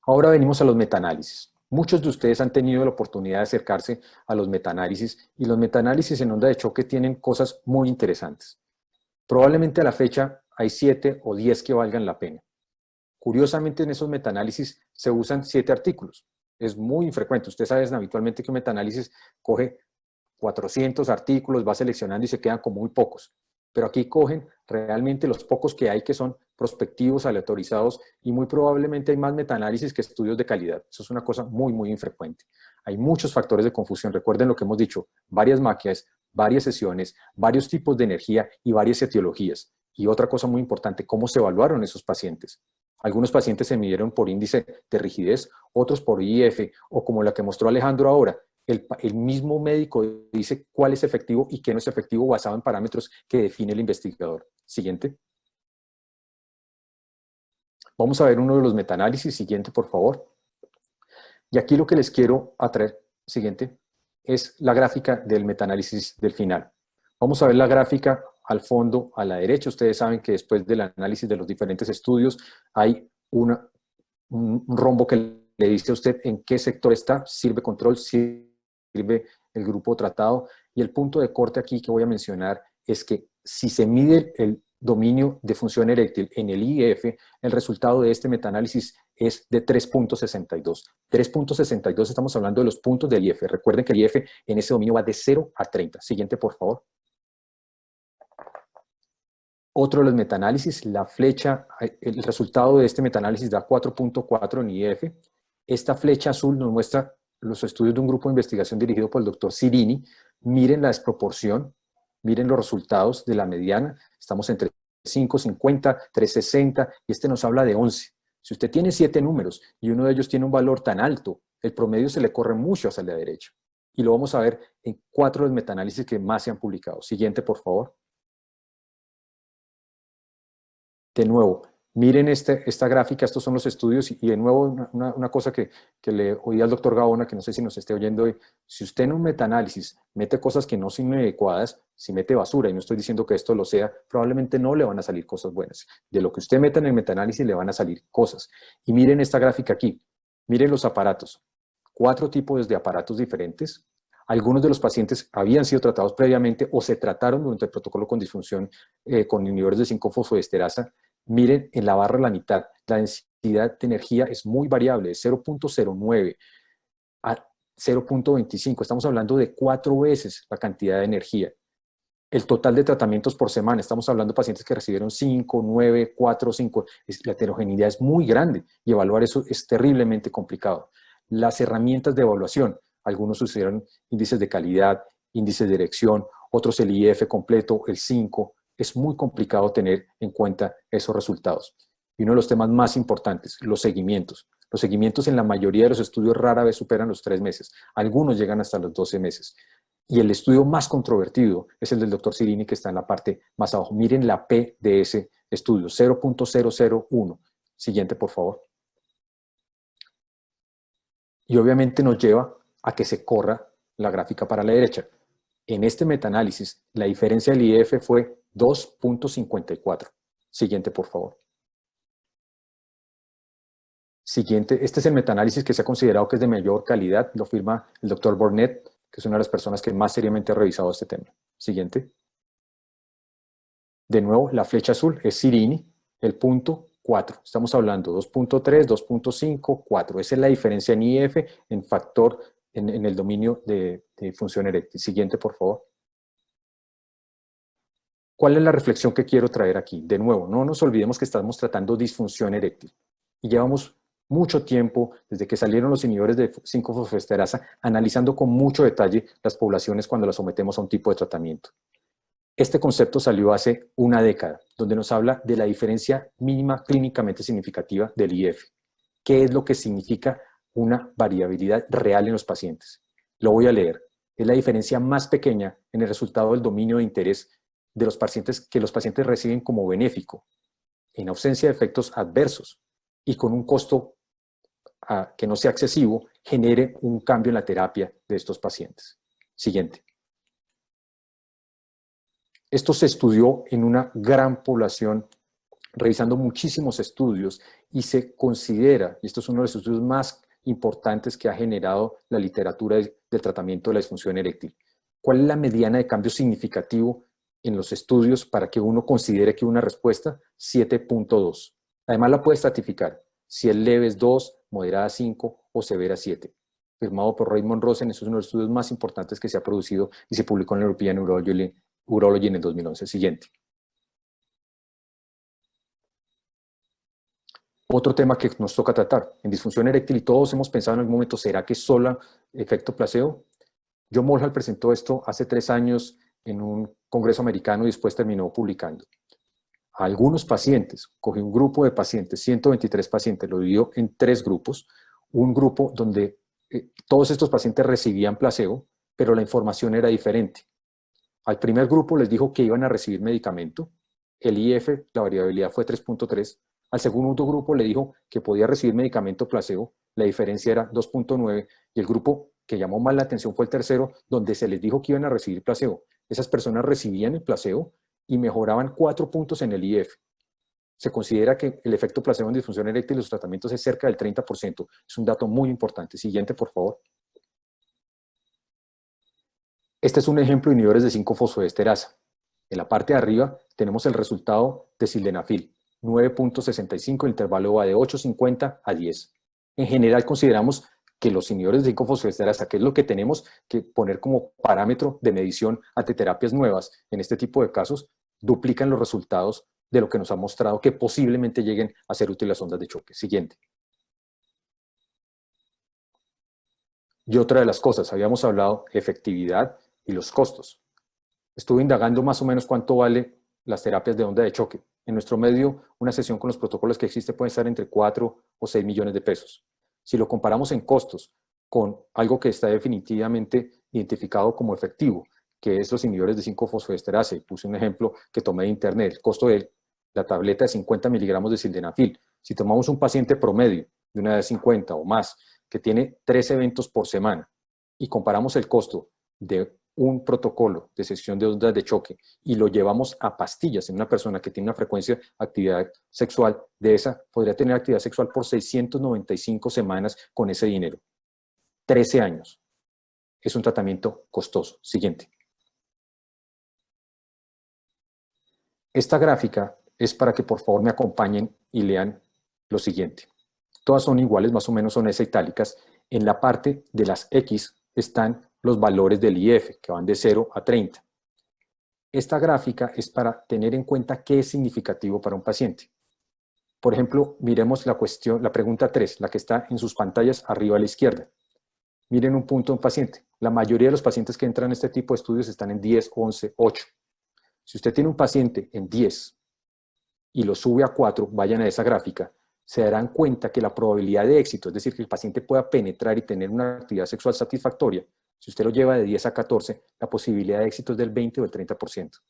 Ahora venimos a los metaanálisis. Muchos de ustedes han tenido la oportunidad de acercarse a los metaanálisis, y los metaanálisis en onda de choque tienen cosas muy interesantes. Probablemente a la fecha hay 7 o 10 que valgan la pena. Curiosamente, en esos metaanálisis se usan 7 artículos. Es muy infrecuente. Ustedes saben habitualmente que un metaanálisis coge 400 artículos, va seleccionando y se quedan como muy pocos. Pero aquí cogen realmente los pocos que hay, que son prospectivos, aleatorizados, y muy probablemente hay más metaanálisis que estudios de calidad. Eso es una cosa muy, muy infrecuente. Hay muchos factores de confusión. Recuerden lo que hemos dicho: varias máquinas, varias sesiones, varios tipos de energía y varias etiologías. Y otra cosa muy importante: cómo se evaluaron esos pacientes. Algunos pacientes se midieron por índice de rigidez, otros por IF, o como la que mostró Alejandro ahora, el mismo médico dice cuál es efectivo y qué no es efectivo basado en parámetros que define el investigador. Siguiente. Vamos a ver uno de los metaanálisis. Siguiente, por favor. Y aquí lo que les quiero atraer, siguiente, es la gráfica del metaanálisis del final. Vamos a ver la gráfica al fondo, a la derecha. Ustedes saben que después del análisis de los diferentes estudios hay un rombo que le dice a usted en qué sector está, sirve control, sirve el grupo tratado. Y el punto de corte aquí que voy a mencionar es que si se mide el dominio de función eréctil en el IF, el resultado de este metaanálisis es de 3.62. 3.62, estamos hablando de los puntos del IF. Recuerden que el IF en ese dominio va de 0 a 30. Siguiente, por favor. Otro de los metaanálisis, la flecha, el resultado de este metaanálisis da 4.4 en IF. Esta flecha azul nos muestra los estudios de un grupo de investigación dirigido por el doctor Cirini. Miren la desproporción, miren los resultados de la mediana. Estamos entre 5.50, 3.60, y este nos habla de 11. Si usted tiene 7 números y uno de ellos tiene un valor tan alto, el promedio se le corre mucho hacia la derecha. Y lo vamos a ver en 4 de los metaanálisis que más se han publicado. Siguiente, por favor. De nuevo, miren esta gráfica, estos son los estudios, y de nuevo una cosa que le oí al doctor Gaona, que no sé si nos esté oyendo hoy: si usted en un metaanálisis mete cosas que no son adecuadas, si mete basura, y no estoy diciendo que esto lo sea, probablemente no le van a salir cosas buenas. De lo que usted meta en el metaanálisis le van a salir cosas. Y miren esta gráfica aquí, miren los aparatos, 4 tipos de aparatos diferentes. Algunos de los pacientes habían sido tratados previamente o se trataron durante el protocolo con disfunción con inhibidores de 5-fosfodiesterasa. Miren en la barra a la mitad, la densidad de energía es muy variable, de 0.09 a 0.25. Estamos hablando de 4 veces la cantidad de energía. El total de tratamientos por semana, estamos hablando de pacientes que recibieron 5, 9, 4, 5. La heterogeneidad es muy grande y evaluar eso es terriblemente complicado. Las herramientas de evaluación, algunos usaron índices de calidad, índices de dirección, otros el IF completo, el 5. Es muy complicado tener en cuenta esos resultados. Y uno de los temas más importantes, los seguimientos. Los seguimientos en la mayoría de los estudios rara vez superan los 3 meses. Algunos llegan hasta los 12 meses. Y el estudio más controvertido es el del doctor Cirini, que está en la parte más abajo. Miren la P de ese estudio, 0.001. Siguiente, por favor. Y obviamente nos lleva a que se corra la gráfica para la derecha. En este metaanálisis, la diferencia del IF fue 2.54. Siguiente, por favor. Siguiente, este es el metaanálisis que se ha considerado que es de mayor calidad, lo firma el doctor Burnett, que es una de las personas que más seriamente ha revisado este tema. Siguiente. De nuevo, la flecha azul es Cirini, el punto 4. Estamos hablando 2.3, 2.5, 4. Esa es la diferencia en IF, en factor, en el dominio de función eréctil. Siguiente, por favor. ¿Cuál es la reflexión que quiero traer aquí? De nuevo, no nos olvidemos que estamos tratando disfunción eréctil. Y llevamos mucho tiempo, desde que salieron los inhibidores de 5-fosfodiesterasa, analizando con mucho detalle las poblaciones cuando las sometemos a un tipo de tratamiento. Este concepto salió hace una década, donde nos habla de la diferencia mínima clínicamente significativa del IF. ¿Qué es lo que significa una variabilidad real en los pacientes? Lo voy a leer. es la diferencia más pequeña en el resultado del dominio de interés de los pacientes que los pacientes reciben como benéfico, en ausencia de efectos adversos y con un costo que no sea excesivo, genere un cambio en la terapia de estos pacientes. Siguiente. Esto se estudió en una gran población, revisando muchísimos estudios, y se considera, y esto es uno de los estudios más importantes que ha generado la literatura del tratamiento de la disfunción eréctil. ¿Cuál es la mediana de cambio significativo en los estudios para que uno considere que una respuesta? 7.2. Además la puede estratificar. Si es leve es 2, moderada 5 o severa 7. Firmado por Raymond Rosen, es uno de los estudios más importantes que se ha producido y se publicó en la European Urology en el 2011. Siguiente. Otro tema que nos toca tratar, en disfunción eréctil, y todos hemos pensado en algún momento, ¿será que es solo efecto placebo? John Mulhall presentó esto hace 3 años en un congreso americano y después terminó publicando. A algunos pacientes, cogió un grupo de pacientes, 123 pacientes, lo dividió en 3 grupos, un grupo donde todos estos pacientes recibían placebo, pero la información era diferente. Al primer grupo les dijo que iban a recibir medicamento, el IF, la variabilidad fue 3.3, al segundo grupo le dijo que podía recibir medicamento placebo, la diferencia era 2.9, y el grupo que llamó más la atención fue el tercero, donde se les dijo que iban a recibir placebo. Esas personas recibían el placebo y mejoraban 4 puntos en el IF. Se considera que el efecto placebo en disfunción eréctil y los tratamientos es cerca del 30%. Es un dato muy importante. Siguiente, por favor. Este es un ejemplo de inhibidores de 5-fosfodiesterasa. En la parte de arriba tenemos el resultado de sildenafil, 9.65, el intervalo va de 8.50 a 10. En general consideramos que los inhibidores de 5-fosfodiesterasa, que es lo que tenemos que poner como parámetro de medición ante terapias nuevas, en este tipo de casos, duplican los resultados de lo que nos ha mostrado que posiblemente lleguen a ser útiles las ondas de choque. Siguiente. Y otra de las cosas, habíamos hablado de efectividad y los costos. Estuve indagando más o menos cuánto vale las terapias de onda de choque. En nuestro medio, una sesión con los protocolos que existe puede estar entre 4 o 6 millones de pesos. Si lo comparamos en costos con algo que está definitivamente identificado como efectivo, que es los inhibidores de 5-fosfodiesterasa, puse un ejemplo que tomé de internet, el costo de la tableta de 50 miligramos de sildenafil. Si tomamos un paciente promedio de una edad de 50 o más, que tiene 3 eventos por semana, y comparamos el costo de un protocolo de sesión de ondas de choque y lo llevamos a pastillas en una persona que tiene una frecuencia de actividad sexual de esa, podría tener actividad sexual por 695 semanas con ese dinero. 13 años. Es un tratamiento costoso. Siguiente. Esta gráfica es para que por favor me acompañen y lean lo siguiente. Todas son iguales, más o menos son esas itálicas. En la parte de las X están los valores del IF, que van de 0 a 30. Esta gráfica es para tener en cuenta qué es significativo para un paciente. Por ejemplo, miremos la pregunta 3, la que está en sus pantallas arriba a la izquierda. Miren un punto de un paciente. La mayoría de los pacientes que entran en este tipo de estudios están en 10, 11, 8. Si usted tiene un paciente en 10 y lo sube a 4, vayan a esa gráfica, se darán cuenta que la probabilidad de éxito, es decir, que el paciente pueda penetrar y tener una actividad sexual satisfactoria, si usted lo lleva de 10 a 14, la posibilidad de éxito es del 20 o del 30%.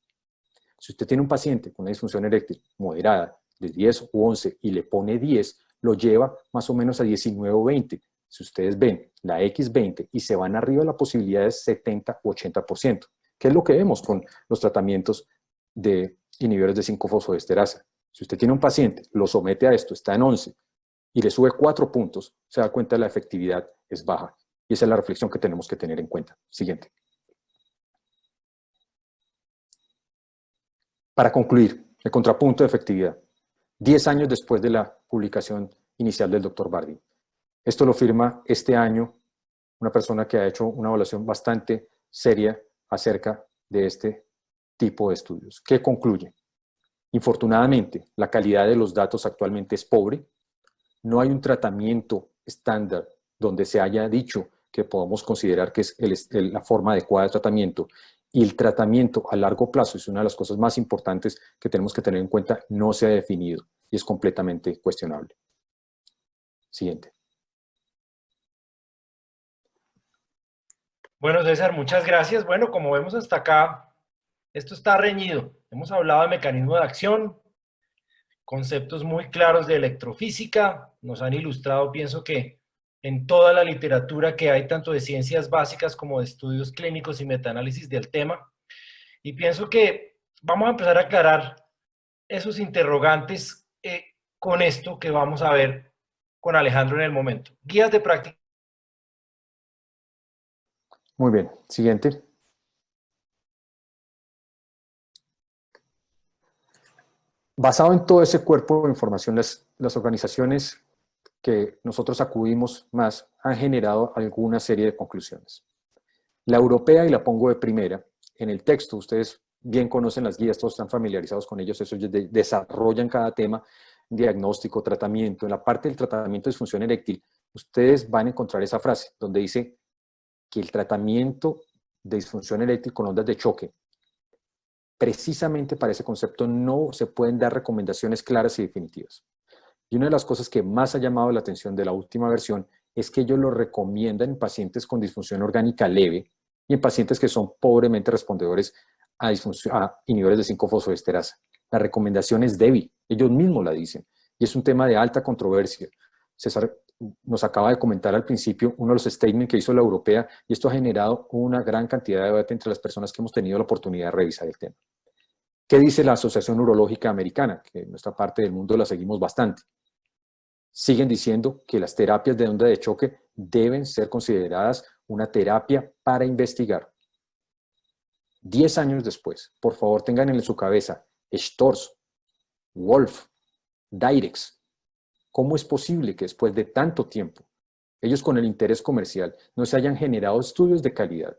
Si usted tiene un paciente con una disfunción eréctil moderada de 10 u 11 y le pone 10, lo lleva más o menos a 19 o 20. Si ustedes ven la X20 y se van arriba, la posibilidad es 70 u 80%. ¿Qué es lo que vemos con los tratamientos de inhibidores de 5-fosfodiesterasa? Si usted tiene un paciente, lo somete a esto, está en 11 y le sube 4 puntos, se da cuenta que la efectividad es baja. Y esa es la reflexión que tenemos que tener en cuenta. Siguiente. Para concluir, el contrapunto de efectividad. 10 años después de la publicación inicial del Dr. Bardin. Esto lo firma este año una persona que ha hecho una evaluación bastante seria acerca de este tipo de estudios. ¿Qué concluye? Infortunadamente, la calidad de los datos actualmente es pobre. No hay un tratamiento estándar donde se haya dicho que podamos considerar que es la forma adecuada de tratamiento. Y el tratamiento a largo plazo es una de las cosas más importantes que tenemos que tener en cuenta, no se ha definido y es completamente cuestionable. Siguiente. Bueno, César, muchas gracias. Bueno, como vemos hasta acá, esto está reñido. Hemos hablado de mecanismos de acción, conceptos muy claros de electrofísica, nos han ilustrado, pienso que en toda la literatura que hay, tanto de ciencias básicas como de estudios clínicos y metaanálisis del tema, y pienso que vamos a empezar a aclarar esos interrogantes con esto que vamos a ver con Alejandro en el momento. Guías de práctica. Muy bien, siguiente. Basado en todo ese cuerpo de información, las organizaciones que nosotros acudimos más han generado alguna serie de conclusiones. La europea, y la pongo de primera, en el texto, ustedes bien conocen las guías, todos están familiarizados con ellos, ellos desarrollan cada tema, diagnóstico, tratamiento. En la parte del tratamiento de disfunción eréctil, ustedes van a encontrar esa frase donde dice que el tratamiento de disfunción eréctil con ondas de choque, precisamente para ese concepto no se pueden dar recomendaciones claras y definitivas. Y una de las cosas que más ha llamado la atención de la última versión es que ellos lo recomiendan en pacientes con disfunción orgánica leve y en pacientes que son pobremente respondedores a inhibidores de 5-fosfodiesterasa. La recomendación es débil, ellos mismos la dicen, y es un tema de alta controversia. César nos acaba de comentar al principio uno de los statements que hizo la europea, y esto ha generado una gran cantidad de debate entre las personas que hemos tenido la oportunidad de revisar el tema. ¿Qué dice la Asociación Urológica Americana? Que en nuestra parte del mundo la seguimos bastante. Siguen diciendo que las terapias de onda de choque deben ser consideradas una terapia para investigar. 10 años después, por favor tengan en su cabeza Storz, Wolf, Direx. ¿Cómo es posible que después de tanto tiempo, ellos con el interés comercial no se hayan generado estudios de calidad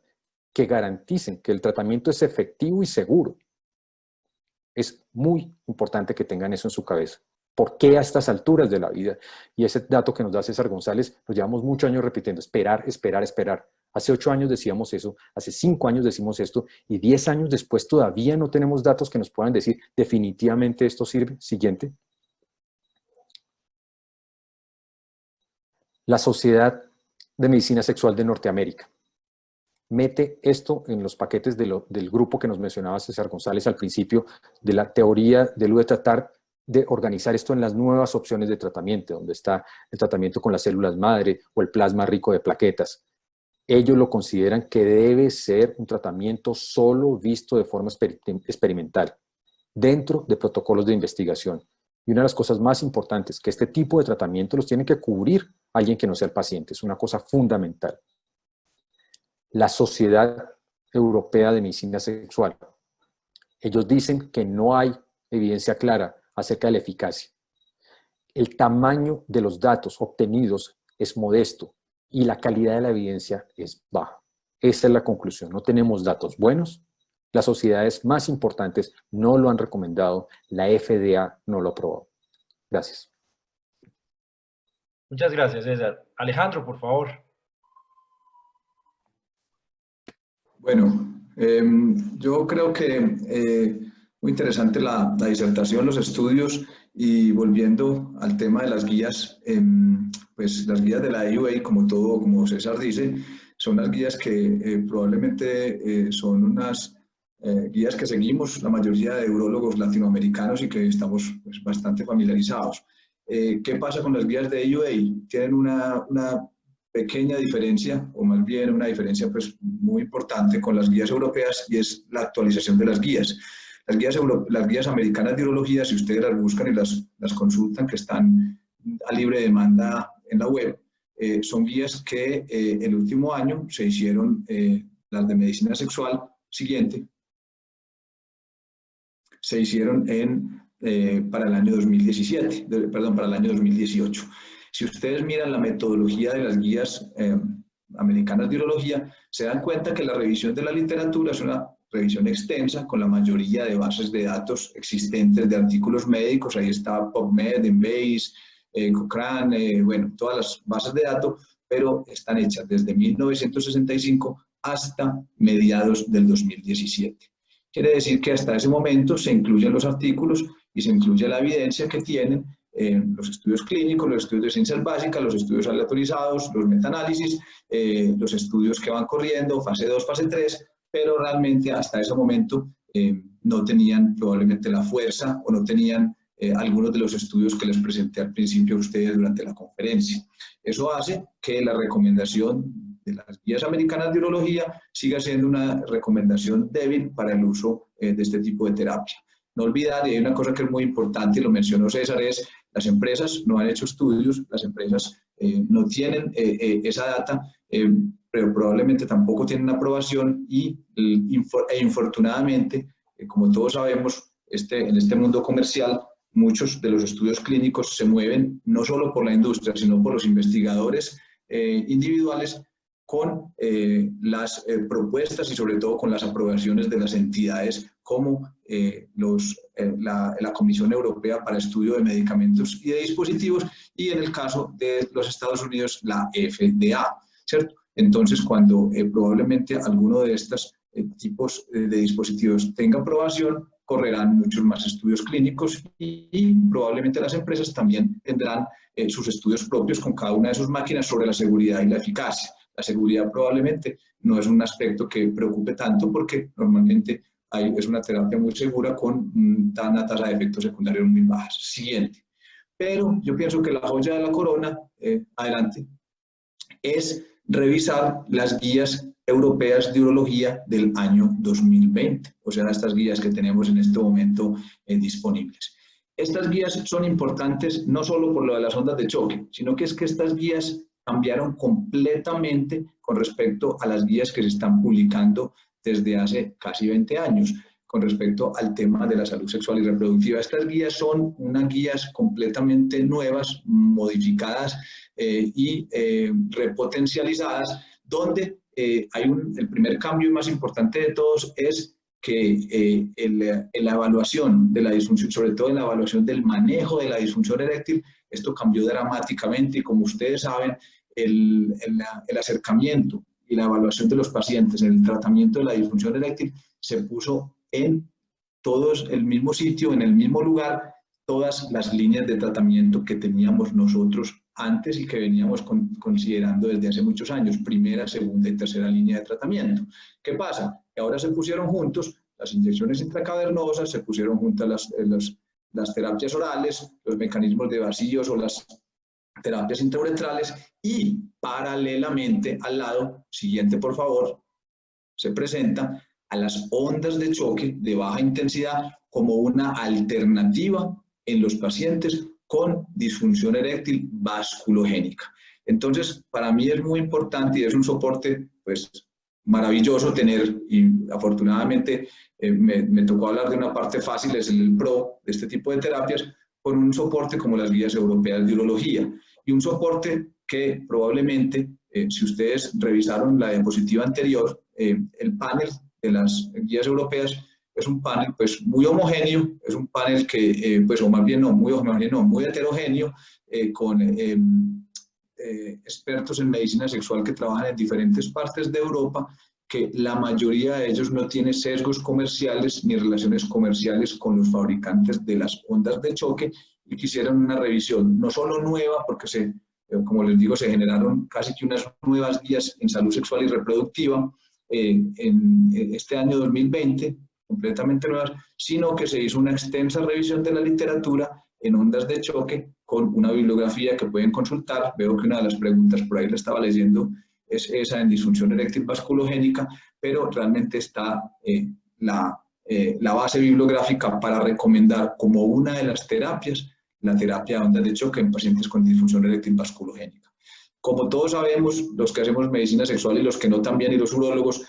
que garanticen que el tratamiento es efectivo y seguro? Es muy importante que tengan eso en su cabeza. ¿Por qué a estas alturas de la vida? Y ese dato que nos da César González, nos llevamos muchos años repitiendo, esperar, esperar, esperar. Hace 8 años decíamos eso, hace 5 años decimos esto, y 10 años después todavía no tenemos datos que nos puedan decir definitivamente esto sirve. Siguiente. La Sociedad de Medicina Sexual de Norteamérica mete esto en los paquetes del grupo que nos mencionaba César González al principio, de la teoría de tratar de organizar esto en las nuevas opciones de tratamiento, donde está el tratamiento con las células madre o el plasma rico de plaquetas. Ellos lo consideran que debe ser un tratamiento solo visto de forma experimental, dentro de protocolos de investigación. Y una de las cosas más importantes, que este tipo de tratamiento los tiene que cubrir alguien que no sea el paciente, es una cosa fundamental. La Sociedad Europea de Medicina Sexual, ellos dicen que no hay evidencia clara acerca de la eficacia. El tamaño de los datos obtenidos es modesto y la calidad de la evidencia es baja. Esa es la conclusión. No tenemos datos buenos. Las sociedades más importantes no lo han recomendado. La FDA no lo aprobó. Gracias. Muchas gracias, César. Alejandro, por favor. Bueno, yo creo que muy interesante la disertación, los estudios, y volviendo al tema de las guías, pues las guías de la AUA, como César dice, son las guías que probablemente son unas guías que seguimos la mayoría de urólogos latinoamericanos y que estamos pues, bastante familiarizados. ¿Qué pasa con las guías de AUA? Tienen una pequeña diferencia, o más bien una diferencia pues, muy importante con las guías europeas, y es la actualización de las guías. Las guías americanas de urología, si ustedes las buscan y las consultan, que están a libre demanda en la web, son guías que el último año se hicieron, las de medicina sexual, siguiente, se hicieron para el año 2017, perdón, para el año 2018. Si ustedes miran la metodología de las guías americanas de urología, se dan cuenta que la revisión de la literatura es una revisión extensa con la mayoría de bases de datos existentes de artículos médicos. Ahí está PubMed, Embase, Cochrane, bueno, todas las bases de datos, pero están hechas desde 1965 hasta mediados del 2017. Quiere decir que hasta ese momento se incluyen los artículos y se incluye la evidencia que tienen los estudios clínicos, los estudios de ciencias básicas, los estudios aleatorizados, los metaanálisis, los estudios que van corriendo, fase 2, fase 3, pero realmente hasta ese momento no tenían probablemente la fuerza o no tenían algunos de los estudios que les presenté al principio a ustedes durante la conferencia. Eso hace que la recomendación de las guías americanas de urología siga siendo una recomendación débil para el uso de este tipo de terapia. No olvidar, y hay una cosa que es muy importante, y lo mencionó César, es las empresas no han hecho estudios, las empresas no tienen esa data, pero probablemente tampoco tienen aprobación e infortunadamente, como todos sabemos, en este mundo comercial, muchos de los estudios clínicos se mueven no solo por la industria, sino por los investigadores individuales con las propuestas y sobre todo con las aprobaciones de las entidades como la Comisión Europea para Estudio de Medicamentos y de Dispositivos y en el caso de los Estados Unidos la FDA, ¿cierto? Entonces cuando probablemente alguno de estos tipos de dispositivos tenga aprobación, correrán muchos más estudios clínicos y probablemente las empresas también tendrán sus estudios propios con cada una de sus máquinas sobre la seguridad y la eficacia. La seguridad probablemente no es un aspecto que preocupe tanto porque normalmente es una terapia muy segura con una tasa de efectos secundarios muy bajas. Siguiente. Pero yo pienso que la joya de la corona, adelante, es revisar las guías europeas de urología del año 2020, o sea, estas guías que tenemos en este momento disponibles. Estas guías son importantes no solo por lo de las ondas de choque, sino que es que estas guías cambiaron completamente con respecto a las guías que se están publicando desde hace casi 20 años, con respecto al tema de la salud sexual y reproductiva. Estas guías son unas guías completamente nuevas, modificadas y repotencializadas, donde el primer cambio más importante de todos es que en la evaluación de la disfunción, sobre todo en la evaluación del manejo de la disfunción eréctil, esto cambió dramáticamente y como ustedes saben, el acercamiento y la evaluación de los pacientes en el tratamiento de la disfunción eréctil se puso en todos el mismo sitio, en el mismo lugar, todas las líneas de tratamiento que teníamos nosotros antes y que veníamos considerando desde hace muchos años, primera, segunda y tercera línea de tratamiento. ¿Qué pasa? Que ahora se pusieron juntos las inyecciones intracavernosas, se pusieron juntas las terapias orales, los mecanismos de vacíos o las terapias intrauretrales y paralelamente al lado, siguiente por favor, se presenta a las ondas de choque de baja intensidad como una alternativa en los pacientes con disfunción eréctil vasculogénica. Entonces, para mí es muy importante y es un soporte pues, maravilloso tener, y afortunadamente me tocó hablar de una parte fácil, es el pro de este tipo de terapias, con un soporte como las guías europeas de urología y un soporte que probablemente, si ustedes revisaron la diapositiva anterior, el panel de las guías europeas es un panel pues muy homogéneo, es un panel que, pues o más bien no, muy homogéneo, muy heterogéneo, con expertos en medicina sexual que trabajan en diferentes partes de Europa, que la mayoría de ellos no tiene sesgos comerciales ni relaciones comerciales con los fabricantes de las ondas de choque y que hicieron una revisión no solo nueva, porque como les digo, se generaron casi que unas nuevas guías en salud sexual y reproductiva en este año 2020, completamente nuevas, sino que se hizo una extensa revisión de la literatura en ondas de choque con una bibliografía que pueden consultar. Veo que una de las preguntas por ahí la estaba leyendo es esa en disfunción eréctil vasculogénica, pero realmente está la base bibliográfica para recomendar como una de las terapias la terapia de ondas de choque en pacientes con disfunción eréctil vasculogénica. Como todos sabemos, los que hacemos medicina sexual y los que no también, y los urólogos,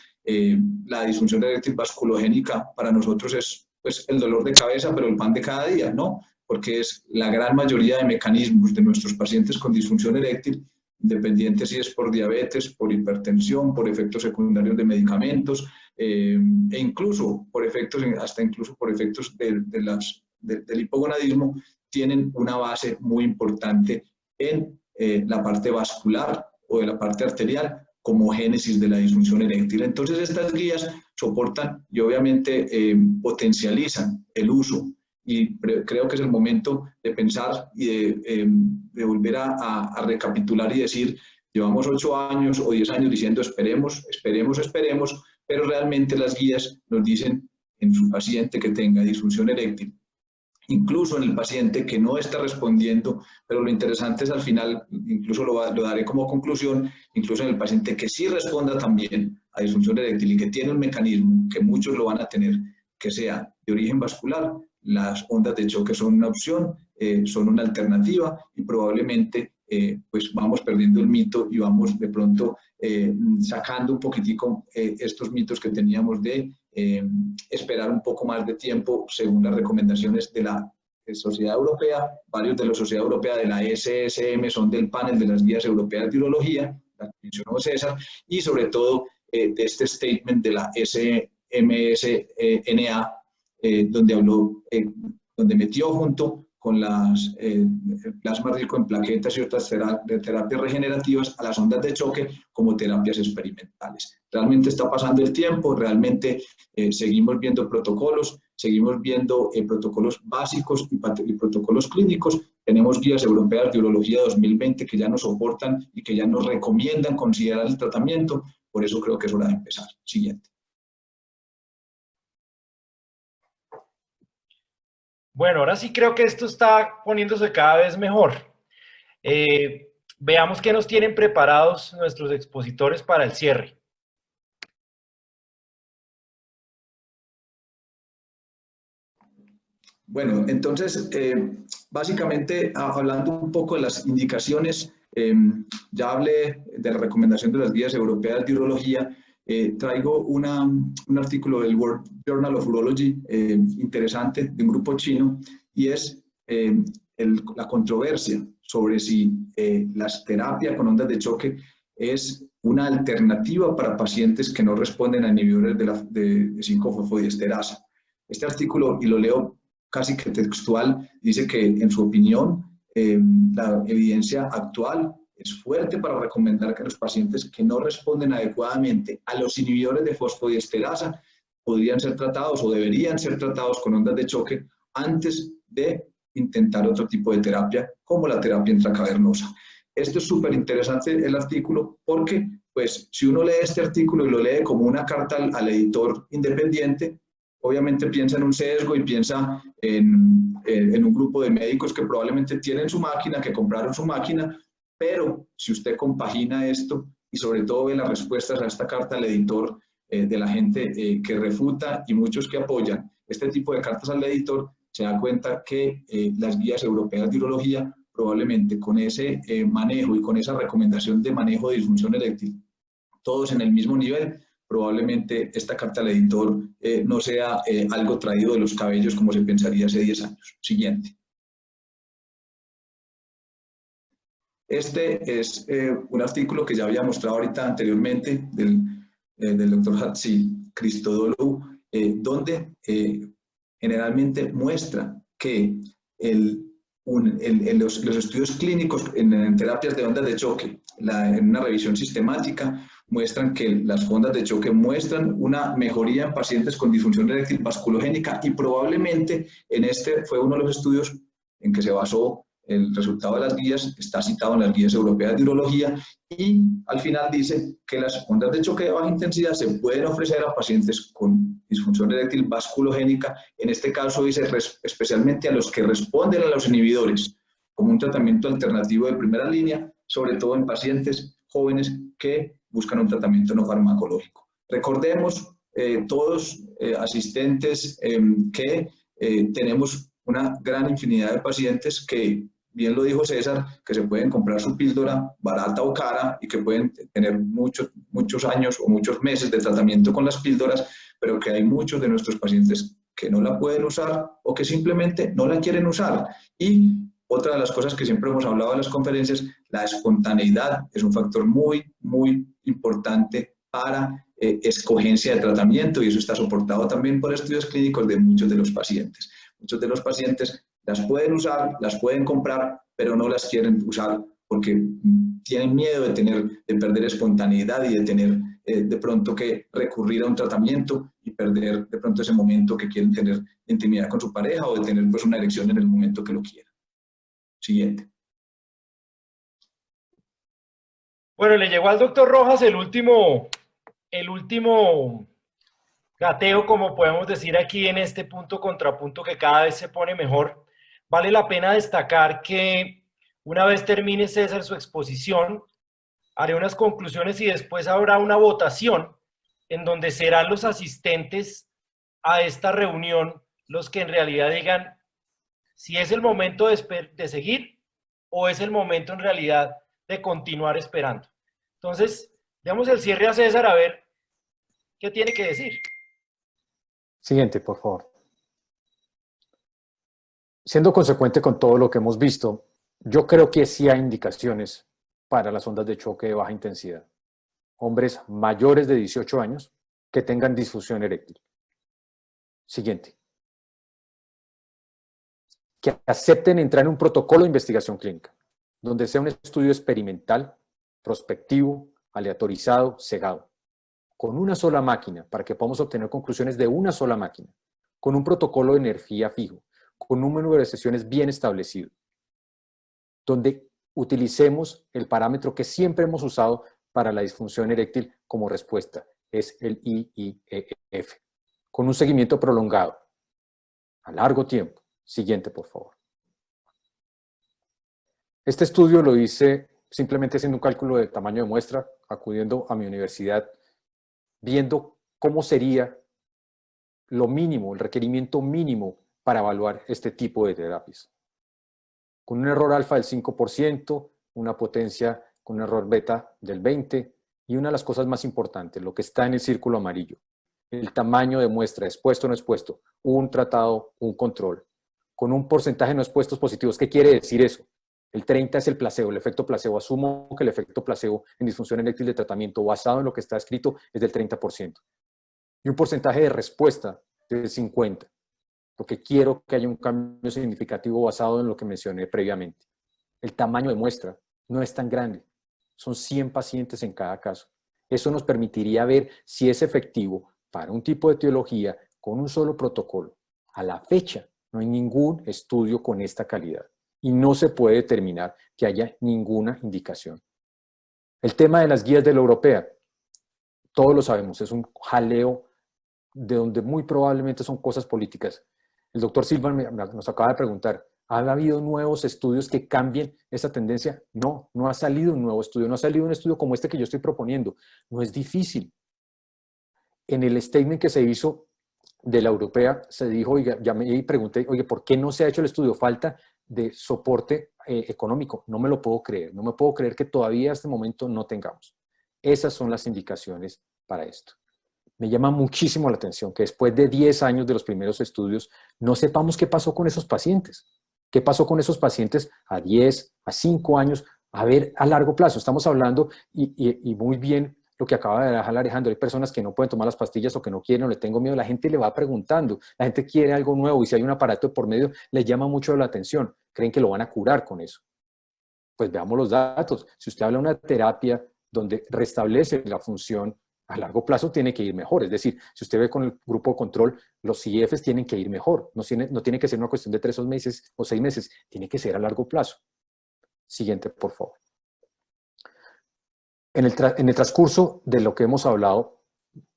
la disfunción eréctil vasculogénica para nosotros es pues, el dolor de cabeza, pero el pan de cada día, ¿no? Porque es la gran mayoría de mecanismos de nuestros pacientes con disfunción eréctil, independiente si es por diabetes, por hipertensión, por efectos secundarios de medicamentos, e incluso por efectos, hasta incluso por efectos del hipogonadismo, tienen una base muy importante en la parte vascular o de la parte arterial como génesis de la disfunción eréctil. Entonces estas guías soportan y obviamente potencializan el uso y creo que es el momento de pensar y de volver a recapitular y decir, llevamos 8 años o 10 años diciendo esperemos, esperemos, esperemos, pero realmente las guías nos dicen en su paciente que tenga disfunción eréctil, incluso en el paciente que no está respondiendo, pero lo interesante es al final, incluso lo daré como conclusión, incluso en el paciente que sí responda también a disfunción eréctil y que tiene un mecanismo, que muchos lo van a tener, que sea de origen vascular, las ondas de choque son una opción, son una alternativa y probablemente pues vamos perdiendo el mito y vamos de pronto sacando un poquitico estos mitos que teníamos de esperar un poco más de tiempo según las recomendaciones de la Sociedad Europea. Varios de la Sociedad Europea de la SSM son del panel de las guías europeas de urología, la que mencionó César, y sobre todo de este statement de la SMSNA, donde metió junto con las plasma rico en plaquetas y otras terapias regenerativas a las ondas de choque como terapias experimentales. Realmente está pasando el tiempo, realmente seguimos viendo protocolos, seguimos viendo protocolos básicos y protocolos clínicos. Tenemos guías europeas de urología 2020 que ya nos soportan y que ya nos recomiendan considerar el tratamiento. Por eso creo que es hora de empezar. Siguiente. Bueno, ahora sí creo que esto está poniéndose cada vez mejor. Veamos qué nos tienen preparados nuestros expositores para el cierre. Bueno, entonces, básicamente, hablando un poco de las indicaciones, ya hablé de la recomendación de las guías europeas de urología. Traigo un artículo del World Journal of Urology interesante de un grupo chino y es la controversia sobre si la terapia con ondas de choque es una alternativa para pacientes que no responden a inhibidores de 5-fosfodiesterasa. Este artículo, y lo leo casi que textual, dice que en su opinión la evidencia actual es fuerte para recomendar que los pacientes que no responden adecuadamente a los inhibidores de fosfodiesterasa podrían ser tratados o deberían ser tratados con ondas de choque antes de intentar otro tipo de terapia como la terapia intracavernosa. Esto es súper interesante el artículo porque pues si uno lee este artículo y lo lee como una carta al editor independiente, obviamente piensa en un sesgo y piensa en un grupo de médicos que probablemente tienen su máquina, que compraron su máquina, pero si usted compagina esto y sobre todo ve las respuestas a esta carta al editor de la gente que refuta y muchos que apoyan este tipo de cartas al editor, se da cuenta que las guías europeas de urología probablemente con ese manejo y con esa recomendación de manejo de disfunción eréctil, todos en el mismo nivel, probablemente esta carta al editor no sea algo traído de los cabellos como se pensaría hace 10 años. Siguiente. Este es un artículo que ya había mostrado ahorita anteriormente del doctor Hatzi Christodoulou, donde generalmente muestra que los estudios clínicos en terapias de ondas de choque, en una revisión sistemática, muestran que las ondas de choque muestran una mejoría en pacientes con disfunción eréctil vasculogénica y probablemente en este fue uno de los estudios en que se basó el resultado de las guías, está citado en las guías europeas de urología y al final dice que las ondas de choque de baja intensidad se pueden ofrecer a pacientes con disfunción eréctil vasculogénica, en este caso dice especialmente a los que responden a los inhibidores como un tratamiento alternativo de primera línea, sobre todo en pacientes jóvenes que buscan un tratamiento no farmacológico. Recordemos todos asistentes que tenemos una gran infinidad de pacientes que, bien lo dijo César, que se pueden comprar su píldora barata o cara y que pueden tener muchos años o muchos meses de tratamiento con las píldoras, pero que hay muchos de nuestros pacientes que no la pueden usar o que simplemente no la quieren usar. Y otra de las cosas que siempre hemos hablado en las conferencias, la espontaneidad es un factor muy, muy importante para escogencia de tratamiento y eso está soportado también por estudios clínicos de muchos de los pacientes. Muchos de los pacientes las pueden usar, las pueden comprar, pero no las quieren usar porque tienen miedo de perder espontaneidad y de tener de pronto que recurrir a un tratamiento y perder de pronto ese momento que quieren tener intimidad con su pareja o de tener pues una erección en el momento que lo quieran. Siguiente. Bueno, le llegó al doctor Rojas el último gateo, como podemos decir aquí en este punto contrapunto que cada vez se pone mejor. Vale la pena destacar que una vez termine César su exposición, haré unas conclusiones y después habrá una votación en donde serán los asistentes a esta reunión los que en realidad digan si es el momento de seguir o es el momento en realidad de continuar esperando. Entonces, demos el cierre a César a ver qué tiene que decir. Siguiente, por favor. Siendo consecuente con todo lo que hemos visto, yo creo que sí hay indicaciones para las ondas de choque de baja intensidad. Hombres mayores de 18 años que tengan disfunción eréctil. Siguiente. Que acepten entrar en un protocolo de investigación clínica, donde sea un estudio experimental, prospectivo, aleatorizado, cegado, con una sola máquina, para que podamos obtener conclusiones de una sola máquina, con un protocolo de energía fijo, con un número de sesiones bien establecido, donde utilicemos el parámetro que siempre hemos usado para la disfunción eréctil como respuesta, es el IIEF, con un seguimiento prolongado, a largo tiempo. Siguiente, por favor. Este estudio lo hice simplemente haciendo un cálculo de tamaño de muestra, acudiendo a mi universidad, viendo cómo sería lo mínimo, el requerimiento mínimo para evaluar este tipo de terapias. Con un error alfa del 5%, una potencia con un error beta del 20%, y una de las cosas más importantes, lo que está en el círculo amarillo, el tamaño de muestra, expuesto o no expuesto, un tratado, un control, con un porcentaje de no expuestos positivos. ¿Qué quiere decir eso? El 30 es el placebo, el efecto placebo. Asumo que el efecto placebo en disfunción eréctil de tratamiento basado en lo que está escrito es del 30%. Y un porcentaje de respuesta del 50%. Porque quiero que haya un cambio significativo basado en lo que mencioné previamente. El tamaño de muestra no es tan grande. Son 100 pacientes en cada caso. Eso nos permitiría ver si es efectivo para un tipo de etiología con un solo protocolo. A la fecha, no hay ningún estudio con esta calidad y no se puede determinar que haya ninguna indicación. El tema de las guías de la europea, todos lo sabemos, es un jaleo de donde muy probablemente son cosas políticas. El doctor Silva nos acaba de preguntar, ¿ha habido nuevos estudios que cambien esa tendencia? No, no ha salido un nuevo estudio, no ha salido un estudio como este que yo estoy proponiendo. No es difícil. En el statement que se hizo de la europea se dijo, oiga, ya me pregunté, oye, ¿por qué no se ha hecho el estudio? Falta de soporte económico. No me lo puedo creer. No me puedo creer que todavía a este momento no tengamos. Esas son las indicaciones para esto. Me llama muchísimo la atención que después de 10 años de los primeros estudios no sepamos qué pasó con esos pacientes. ¿Qué pasó con esos pacientes a 10, a 5 años, a ver a largo plazo? Estamos hablando, y muy bien lo que acaba de dejar Alejandro, hay personas que no pueden tomar las pastillas o que no quieren o le tengo miedo. La gente le va preguntando, la gente quiere algo nuevo y si hay un aparato de por medio les llama mucho la atención. Creen que lo van a curar con eso. Pues veamos los datos. Si usted habla de una terapia donde restablece la función, a largo plazo tiene que ir mejor. Es decir, si usted ve con el grupo de control, los IFs tienen que ir mejor. No tiene que ser una cuestión de 3 meses o 6 meses, tiene que ser a largo plazo. Siguiente, por favor. En el transcurso de lo que hemos hablado,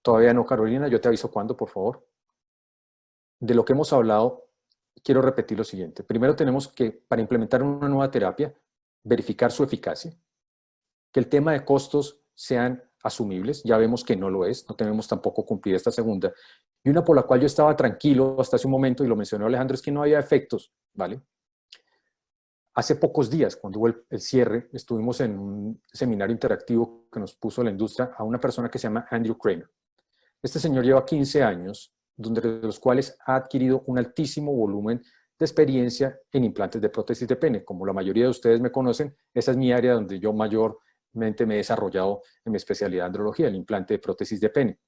todavía no, Carolina, yo te aviso cuándo, por favor. De lo que hemos hablado, quiero repetir lo siguiente. Primero tenemos que, para implementar una nueva terapia, verificar su eficacia, que el tema de costos sean asumibles, ya vemos que no lo es, no tenemos tampoco cumplir esta segunda. Y una por la cual yo estaba tranquilo hasta hace un momento, y lo mencionó Alejandro, es que no había efectos, ¿vale? Hace pocos días, cuando hubo el cierre, estuvimos en un seminario interactivo que nos puso la industria a una persona que se llama Andrew Kramer. Este señor lleva 15 años, de los cuales ha adquirido un altísimo volumen de experiencia en implantes de prótesis de pene. Como la mayoría de ustedes me conocen, esa es mi área donde yo mayormente me he desarrollado en mi especialidad de andrología, el implante de prótesis de pene.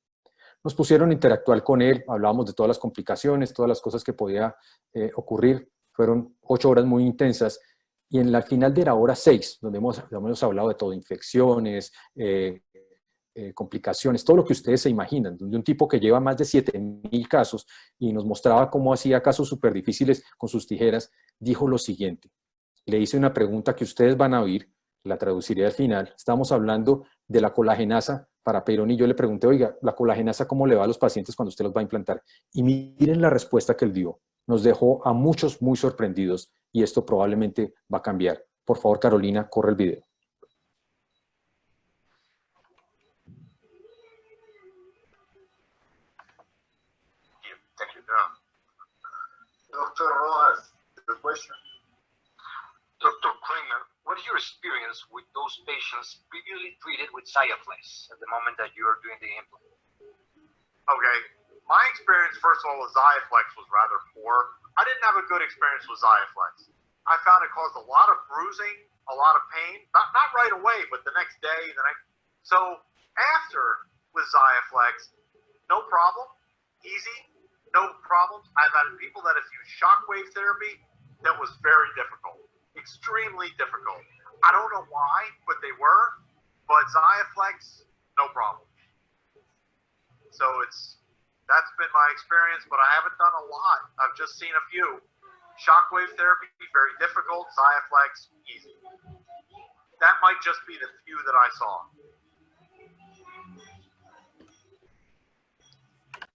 Nos pusieron a interactuar con él, hablábamos de todas las complicaciones, todas las cosas que podía ocurrir. Fueron 8 horas muy intensas. Y en la final de la hora 6, donde hemos hablado de todo, infecciones, complicaciones, todo lo que ustedes se imaginan, de un tipo que lleva más de 7.000 casos y nos mostraba cómo hacía casos súper difíciles con sus tijeras, dijo lo siguiente. Le hice una pregunta que ustedes van a oír, la traduciré al final. Estamos hablando de la colagenasa para Peyronie y yo le pregunté, oiga, ¿la colagenasa cómo le va a los pacientes cuando usted los va a implantar? Y miren la respuesta que él dio. Nos dejó a muchos muy sorprendidos y esto probablemente va a cambiar. Por favor, Carolina, corre el video. Thank you. Dr. Rojas, the question. Dr. Kramer, what is your experience with those patients previously treated with Xiaflex at the moment that you are doing the implant? Okay, my experience, first of all, with Xiaflex was rather poor. I didn't have a good experience with Xiaflex. I found it caused a lot of bruising, a lot of pain, not right away, but the next day, So after with Xiaflex, no problem, easy, no problems. I've had people that have used shockwave therapy that was very difficult, extremely difficult. I don't know why, but they were, but Xiaflex, no problem. So that's been my experience, but I haven't done a lot. I've just seen a few. Shockwave therapy, very difficult. Xiaflex, easy. That might just be the few that I saw.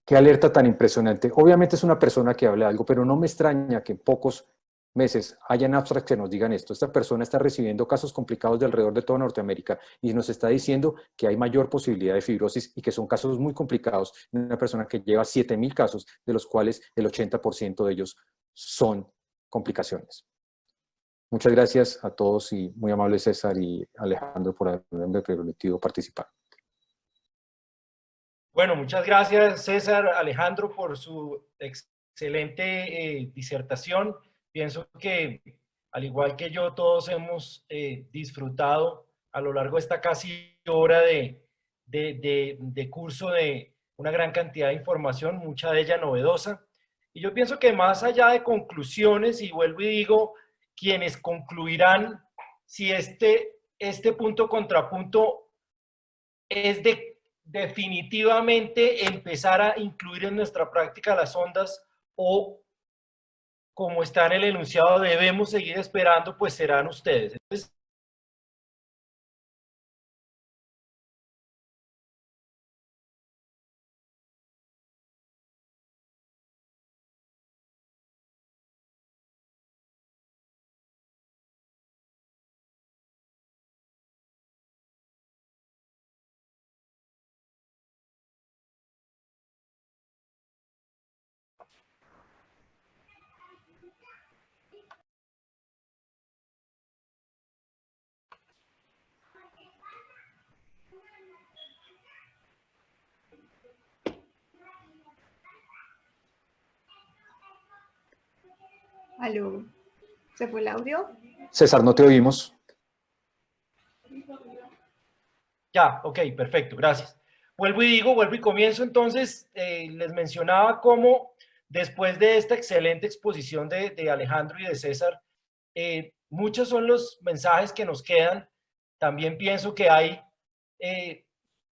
Qué alerta tan impresionante. Obviamente es una persona que habla algo, pero no me extraña que en pocos meses hayan abstracts que nos digan esto. Esta persona está recibiendo casos complicados de alrededor de toda Norteamérica y nos está diciendo que hay mayor posibilidad de fibrosis y que son casos muy complicados. Una persona que lleva 7.000 casos, de los cuales el 80% de ellos son complicaciones. Muchas gracias a todos y muy amable César y Alejandro por haberme permitido participar. Bueno, muchas gracias César, Alejandro, por su excelente disertación. Pienso que, al igual que yo, todos hemos disfrutado a lo largo de esta casi hora de curso de una gran cantidad de información, mucha de ella novedosa. Y yo pienso que más allá de conclusiones, y vuelvo y digo, quienes concluirán si este punto contrapunto es definitivamente empezar a incluir en nuestra práctica las ondas o, como está en el enunciado, debemos seguir esperando, pues serán ustedes. Entonces, ¿Aló? ¿Se fue el audio? César, no te oímos. ya, ok, perfecto, gracias. Vuelvo y comienzo entonces. Les mencionaba cómo después de esta excelente exposición de Alejandro y de César, muchos son los mensajes que nos quedan. También pienso que hay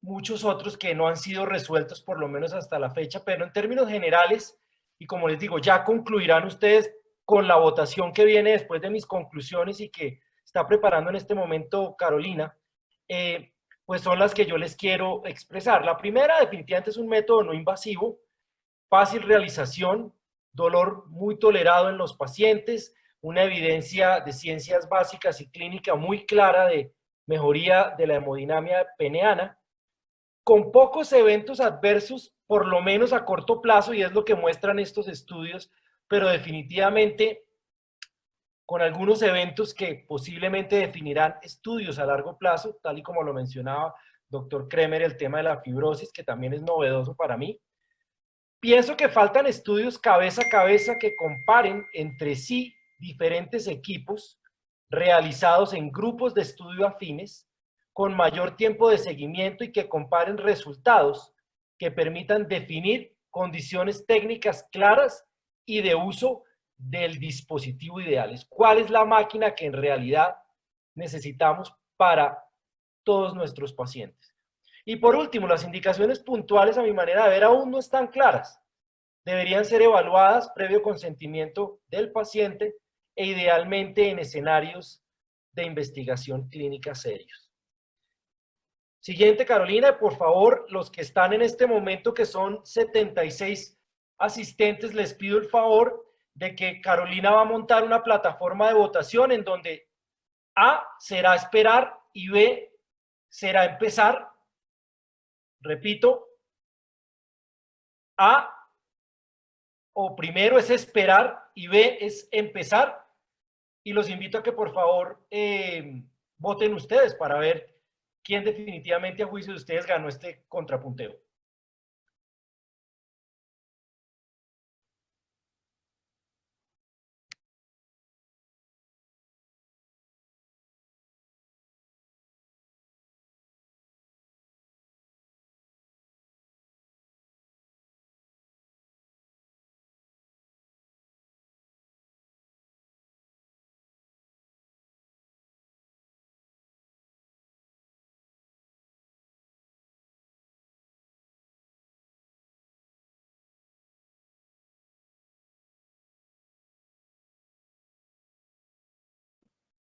muchos otros que no han sido resueltos, por lo menos hasta la fecha, pero en términos generales, y como les digo, ya concluirán ustedes con la votación que viene después de mis conclusiones y que está preparando en este momento Carolina, pues son las que yo les quiero expresar. La primera, definitivamente, es un método no invasivo, fácil realización, dolor muy tolerado en los pacientes, una evidencia de ciencias básicas y clínica muy clara de mejoría de la hemodinamia peneana, con pocos eventos adversos, por lo menos a corto plazo, y es lo que muestran estos estudios, pero definitivamente con algunos eventos que posiblemente definirán estudios a largo plazo, tal y como lo mencionaba doctor Kremer, el tema de la fibrosis, que también es novedoso para mí. Pienso que faltan estudios cabeza a cabeza que comparen entre sí diferentes equipos realizados en grupos de estudio afines, con mayor tiempo de seguimiento y que comparen resultados que permitan definir condiciones técnicas claras y de uso del dispositivo ideal. ¿Cuál es la máquina que en realidad necesitamos para todos nuestros pacientes? Y por último, las indicaciones puntuales a mi manera de ver aún no están claras. Deberían ser evaluadas previo consentimiento del paciente e idealmente en escenarios de investigación clínica serios. Siguiente, Carolina, por favor, los que están en este momento, que son 76 asistentes, les pido el favor de que Carolina va a montar una plataforma de votación en donde A será esperar y B será empezar. Repito, A o primero es esperar y B es empezar. Y los invito a que por favor voten ustedes para ver quién definitivamente a juicio de ustedes ganó este contrapunteo.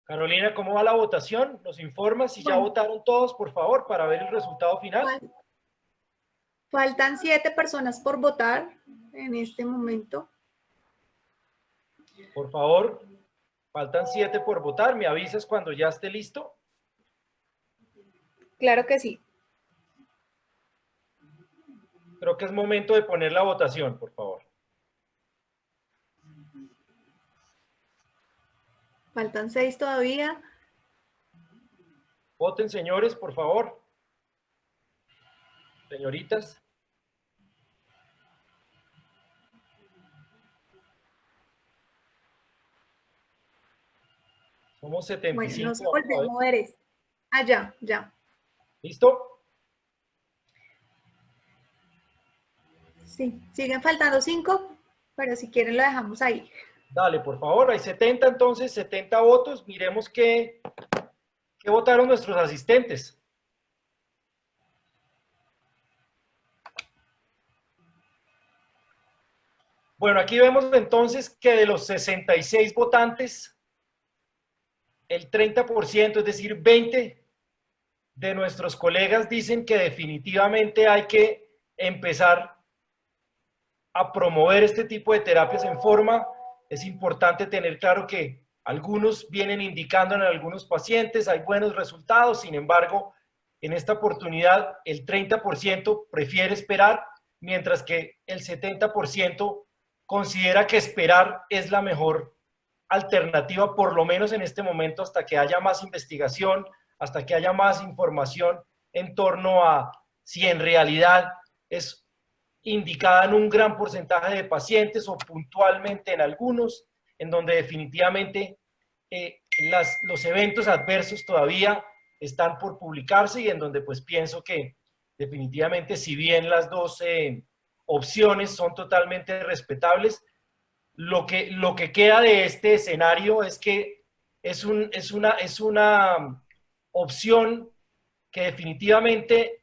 Carolina, ¿cómo va la votación? ¿Nos informas si ya votaron todos, por favor, para ver el resultado final? Faltan 7 personas por votar en este momento. Por favor, faltan 7 por votar. ¿Me avisas cuando ya esté listo? Claro que sí. Creo que es momento de poner la votación, por favor. Faltan 6 todavía. Voten, señores, por favor. Señoritas. Somos 75. Bueno, no se vuelve a mover esto. Ah, ya. ¿Listo? Sí, siguen faltando 5, pero si quieren lo dejamos ahí. Dale, por favor, hay 70 entonces, 70 votos. Miremos qué votaron nuestros asistentes. Bueno, aquí vemos entonces que de los 66 votantes, el 30%, es decir, 20 de nuestros colegas dicen que definitivamente hay que empezar a promover este tipo de terapias en forma. Es importante tener claro que algunos vienen indicando en algunos pacientes, hay buenos resultados, sin embargo, en esta oportunidad el 30% prefiere esperar, mientras que el 70% considera que esperar es la mejor alternativa, por lo menos en este momento, hasta que haya más investigación, hasta que haya más información en torno a si en realidad es indicada en un gran porcentaje de pacientes o puntualmente en algunos, en donde definitivamente los eventos adversos todavía están por publicarse y en donde pues pienso que definitivamente, si bien las dos opciones son totalmente respetables, lo que queda de este escenario es que es una opción que definitivamente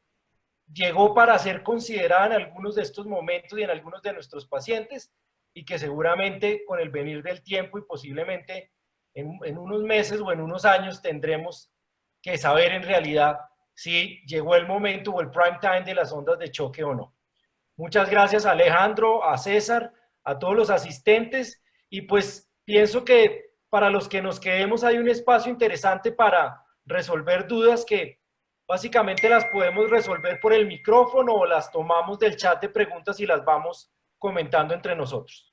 llegó para ser considerada en algunos de estos momentos y en algunos de nuestros pacientes, y que seguramente con el venir del tiempo y posiblemente en unos meses o en unos años tendremos que saber en realidad si llegó el momento o el prime time de las ondas de choque o no. Muchas gracias a Alejandro, a César, a todos los asistentes, y pues pienso que para los que nos quedemos hay un espacio interesante para resolver dudas que básicamente las podemos resolver por el micrófono o las tomamos del chat de preguntas y las vamos comentando entre nosotros.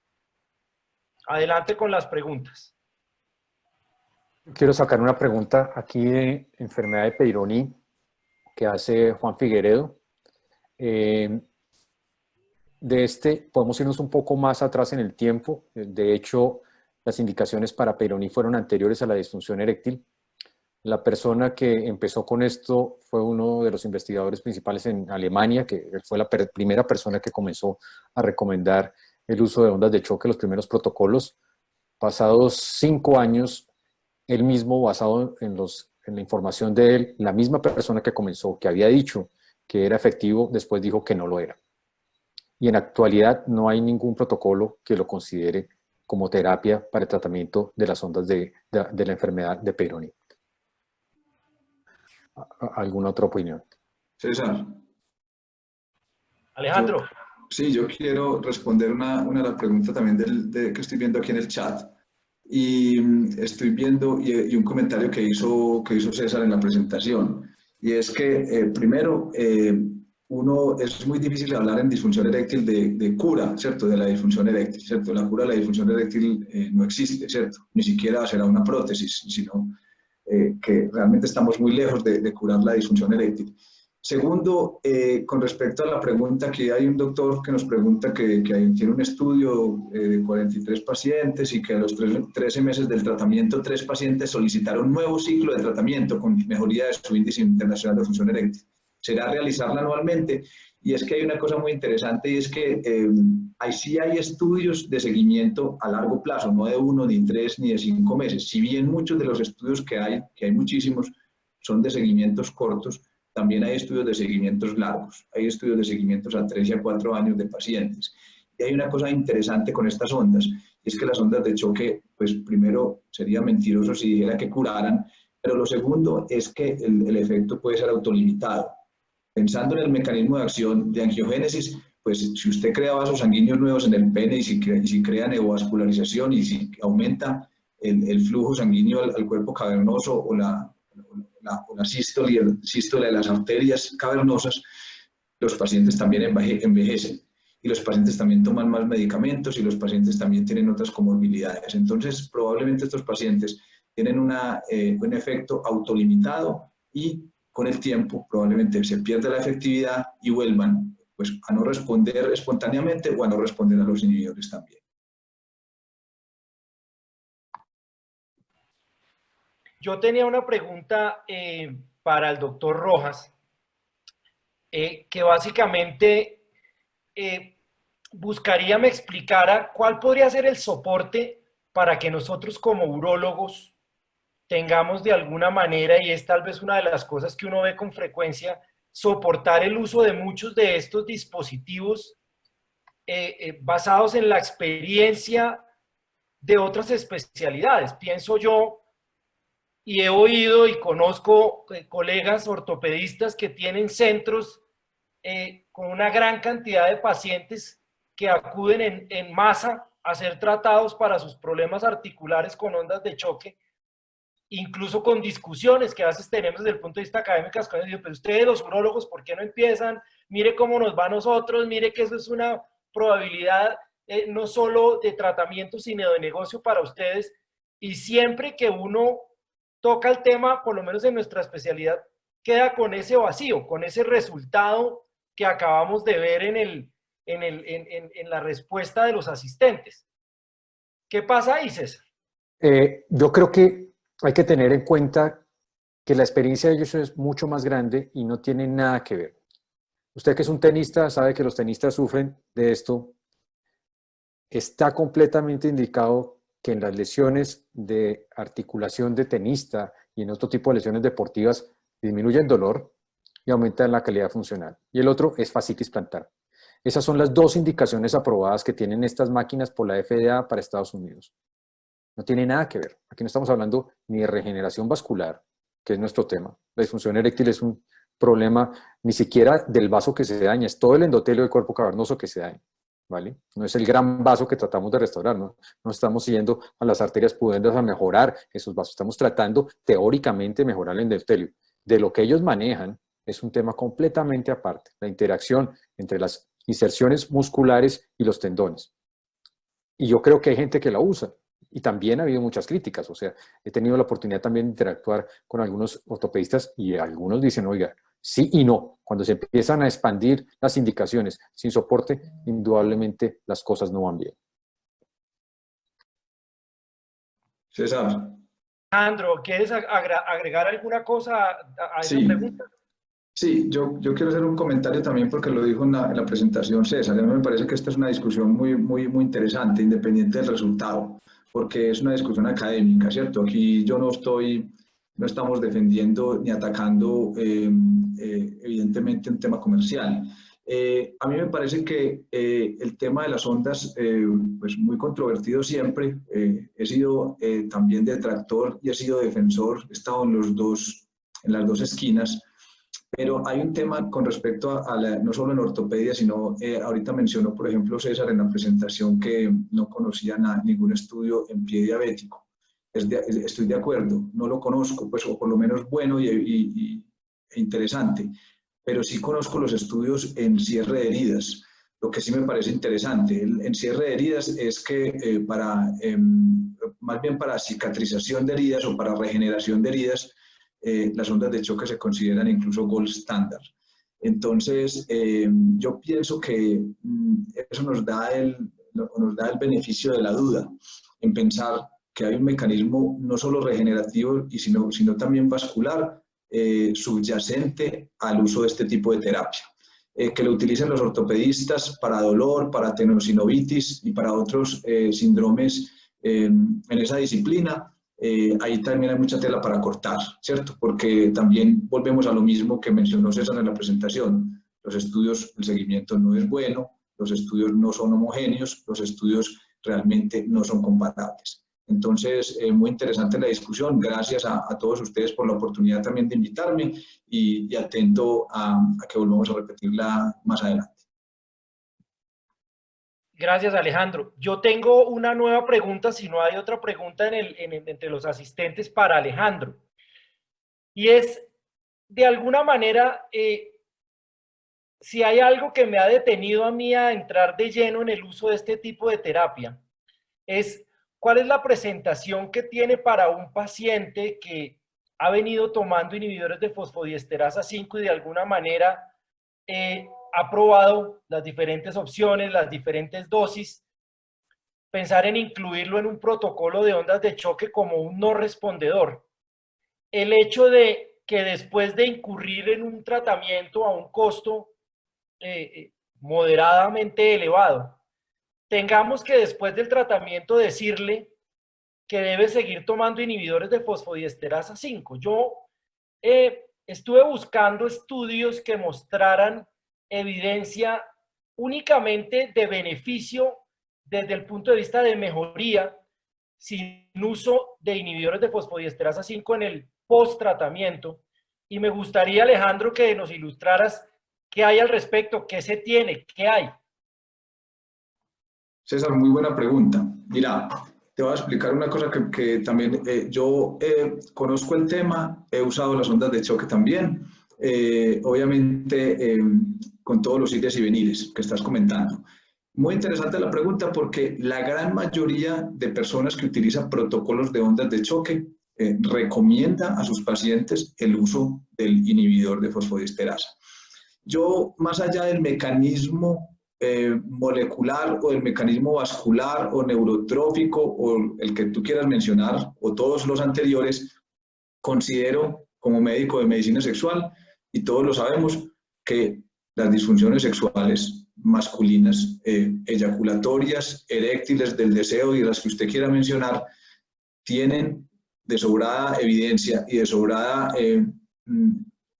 Adelante con las preguntas. Quiero sacar una pregunta aquí de enfermedad de Peyronie que hace Juan Figueredo. De podemos irnos un poco más atrás en el tiempo. De hecho, las indicaciones para Peyronie fueron anteriores a la disfunción eréctil. La persona que empezó con esto fue uno de los investigadores principales en Alemania, que fue la primera persona que comenzó a recomendar el uso de ondas de choque, los primeros protocolos. Pasados 5 años, él mismo, basado en la información de él, la misma persona que comenzó, que había dicho que era efectivo, después dijo que no lo era. Y en la actualidad no hay ningún protocolo que lo considere como terapia para el tratamiento de las ondas de la enfermedad de Peyronie. ¿Alguna otra opinión? César. Alejandro. Sí, yo quiero responder una de las preguntas también que estoy viendo aquí en el chat. Y estoy viendo y un comentario que hizo César en la presentación. Y es que, primero, es muy difícil hablar en disfunción eréctil de cura, ¿cierto? De la disfunción eréctil, ¿cierto? La cura de la disfunción eréctil no existe, ¿cierto? Ni siquiera será una prótesis, sino que realmente estamos muy lejos de curar la disfunción eréctil. Segundo, con respecto a la pregunta, que hay un doctor que nos pregunta que tiene un estudio de 43 pacientes y que a los 13 meses del tratamiento 3 pacientes solicitaron un nuevo ciclo de tratamiento con mejoría de su índice internacional de función eréctil. Será realizarla anualmente, y es que hay una cosa muy interesante, y es que sí hay estudios de seguimiento a largo plazo, no de 1, ni 3, ni de 5 meses. Si bien muchos de los estudios que hay muchísimos, son de seguimientos cortos, también hay estudios de seguimientos largos, hay estudios de seguimientos a 3 y a 4 años de pacientes. Y hay una cosa interesante con estas ondas, y es que las ondas de choque, pues primero sería mentiroso si dijera que curaran, pero lo segundo es que el efecto puede ser autolimitado. Pensando en el mecanismo de acción de angiogénesis, pues si usted crea vasos sanguíneos nuevos en el pene y si crea neovascularización y si aumenta el flujo sanguíneo al cuerpo cavernoso o la sístole de las arterias cavernosas, los pacientes también envejecen, y los pacientes también toman más medicamentos, y los pacientes también tienen otras comorbilidades. Entonces, probablemente estos pacientes tienen un efecto autolimitado, y con el tiempo probablemente se pierda la efectividad y vuelvan pues, a no responder espontáneamente o a no responder a los inhibidores también. Yo tenía una pregunta para el doctor Rojas, que básicamente buscaría me explicara cuál podría ser el soporte para que nosotros como urólogos tengamos de alguna manera, y es tal vez una de las cosas que uno ve con frecuencia, soportar el uso de muchos de estos dispositivos basados en la experiencia de otras especialidades. Pienso yo, y he oído y conozco colegas ortopedistas que tienen centros con una gran cantidad de pacientes que acuden en masa a ser tratados para sus problemas articulares con ondas de choque, incluso con discusiones que a veces tenemos desde el punto de vista académico, pero ustedes los urólogos, ¿por qué no empiezan? Mire cómo nos va a nosotros, mire que eso es una probabilidad no solo de tratamiento, sino de negocio para ustedes, y siempre que uno toca el tema, por lo menos en nuestra especialidad, queda con ese vacío, con ese resultado que acabamos de ver en la respuesta de los asistentes. ¿Qué pasa ahí, César? Yo creo que hay que tener en cuenta que la experiencia de ellos es mucho más grande y no tiene nada que ver. Usted que es un tenista sabe que los tenistas sufren de esto. Está completamente indicado que en las lesiones de articulación de tenista y en otro tipo de lesiones deportivas disminuye el dolor y aumenta la calidad funcional. Y el otro es fascitis plantar. Esas son las dos indicaciones aprobadas que tienen estas máquinas por la FDA para Estados Unidos. No tiene nada que ver. Aquí no estamos hablando ni de regeneración vascular, que es nuestro tema. La disfunción eréctil es un problema ni siquiera del vaso que se daña, es todo el endotelio del cuerpo cavernoso que se daña, ¿vale? No es el gran vaso que tratamos de restaurar, ¿no? No estamos yendo a las arterias pudentes a mejorar esos vasos, estamos tratando teóricamente de mejorar el endotelio. De lo que ellos manejan es un tema completamente aparte, la interacción entre las inserciones musculares y los tendones. Y yo creo que hay gente que la usa. Y también ha habido muchas críticas, o sea, he tenido la oportunidad también de interactuar con algunos ortopedistas y algunos dicen, oiga, sí y no. Cuando se empiezan a expandir las indicaciones sin soporte, indudablemente las cosas no van bien. César. Alejandro, ¿quieres agregar alguna cosa a esa pregunta? Sí, yo quiero hacer un comentario también porque lo dijo en la presentación César. A mí me parece que esta es una discusión muy interesante, independiente del resultado, porque es una discusión académica, ¿cierto? Aquí no estamos defendiendo ni atacando evidentemente un tema comercial. A mí me parece que el tema de las ondas, pues muy controvertido siempre. He sido también detractor y he sido defensor, he estado en las dos esquinas, pero hay un tema con respecto no solo en ortopedia, sino ahorita mencionó, por ejemplo, César en la presentación que no conocía ningún estudio en pie diabético. Estoy de acuerdo, no lo conozco, pues, o por lo menos bueno e interesante, pero sí conozco los estudios en cierre de heridas. Lo que sí me parece interesante en cierre de heridas es que más bien para cicatrización de heridas o para regeneración de heridas, las ondas de choque se consideran incluso gold standard. Entonces, yo pienso que eso nos da el beneficio de la duda en pensar que hay un mecanismo no solo regenerativo, sino también vascular, subyacente al uso de este tipo de terapia, que lo utilizan los ortopedistas para dolor, para tendinosinovitis y para otros síndromes en esa disciplina. Ahí también hay mucha tela para cortar, ¿cierto? Porque también volvemos a lo mismo que mencionó César en la presentación. Los estudios, el seguimiento no es bueno, los estudios no son homogéneos, los estudios realmente no son comparables. Entonces, muy interesante la discusión. Gracias a todos ustedes por la oportunidad también de invitarme y atento a que volvamos a repetirla más adelante. Gracias, Alejandro. Yo tengo una nueva pregunta, si no hay otra pregunta entre los asistentes para Alejandro. Y es, de alguna manera, si hay algo que me ha detenido a mí a entrar de lleno en el uso de este tipo de terapia, es cuál es la presentación que tiene para un paciente que ha venido tomando inhibidores de fosfodiesterasa 5 y de alguna manera ha probado las diferentes opciones, las diferentes dosis, pensar en incluirlo en un protocolo de ondas de choque como un no respondedor. El hecho de que después de incurrir en un tratamiento a un costo moderadamente elevado, tengamos que después del tratamiento decirle que debe seguir tomando inhibidores de fosfodiesterasa 5. Yo estuve buscando estudios que mostraran evidencia únicamente de beneficio desde el punto de vista de mejoría sin uso de inhibidores de fosfodiesterasa 5 en el post-tratamiento. Y me gustaría, Alejandro, que nos ilustraras qué hay al respecto, qué se tiene, qué hay. César, muy buena pregunta. Mira, te voy a explicar una cosa que también yo conozco el tema, he usado las ondas de choque también, obviamente con todos los ires y venires que estás comentando. Muy interesante la pregunta porque la gran mayoría de personas que utilizan protocolos de ondas de choque recomienda a sus pacientes el uso del inhibidor de fosfodiesterasa. Yo, más allá del mecanismo molecular o el mecanismo vascular o neurotrófico o el que tú quieras mencionar o todos los anteriores, considero como médico de medicina sexual, y todos lo sabemos, que las disfunciones sexuales masculinas, eyaculatorias, eréctiles, del deseo y las que usted quiera mencionar, tienen de sobrada evidencia y de sobrada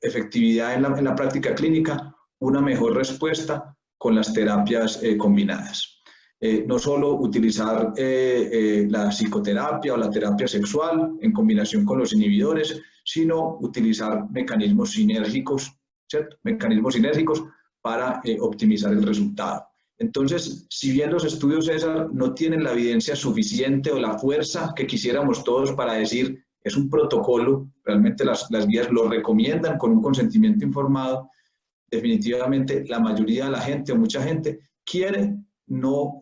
efectividad en la práctica clínica, una mejor respuesta con las terapias combinadas. No solo utilizar la psicoterapia o la terapia sexual en combinación con los inhibidores, sino utilizar mecanismos sinérgicos, ¿cierto? Mecanismos sinérgicos para optimizar el resultado. Entonces, si bien los estudios, César, no tienen la evidencia suficiente o la fuerza que quisiéramos todos para decir es un protocolo, realmente las guías lo recomiendan con un consentimiento informado, definitivamente la mayoría de la gente o mucha gente quiere no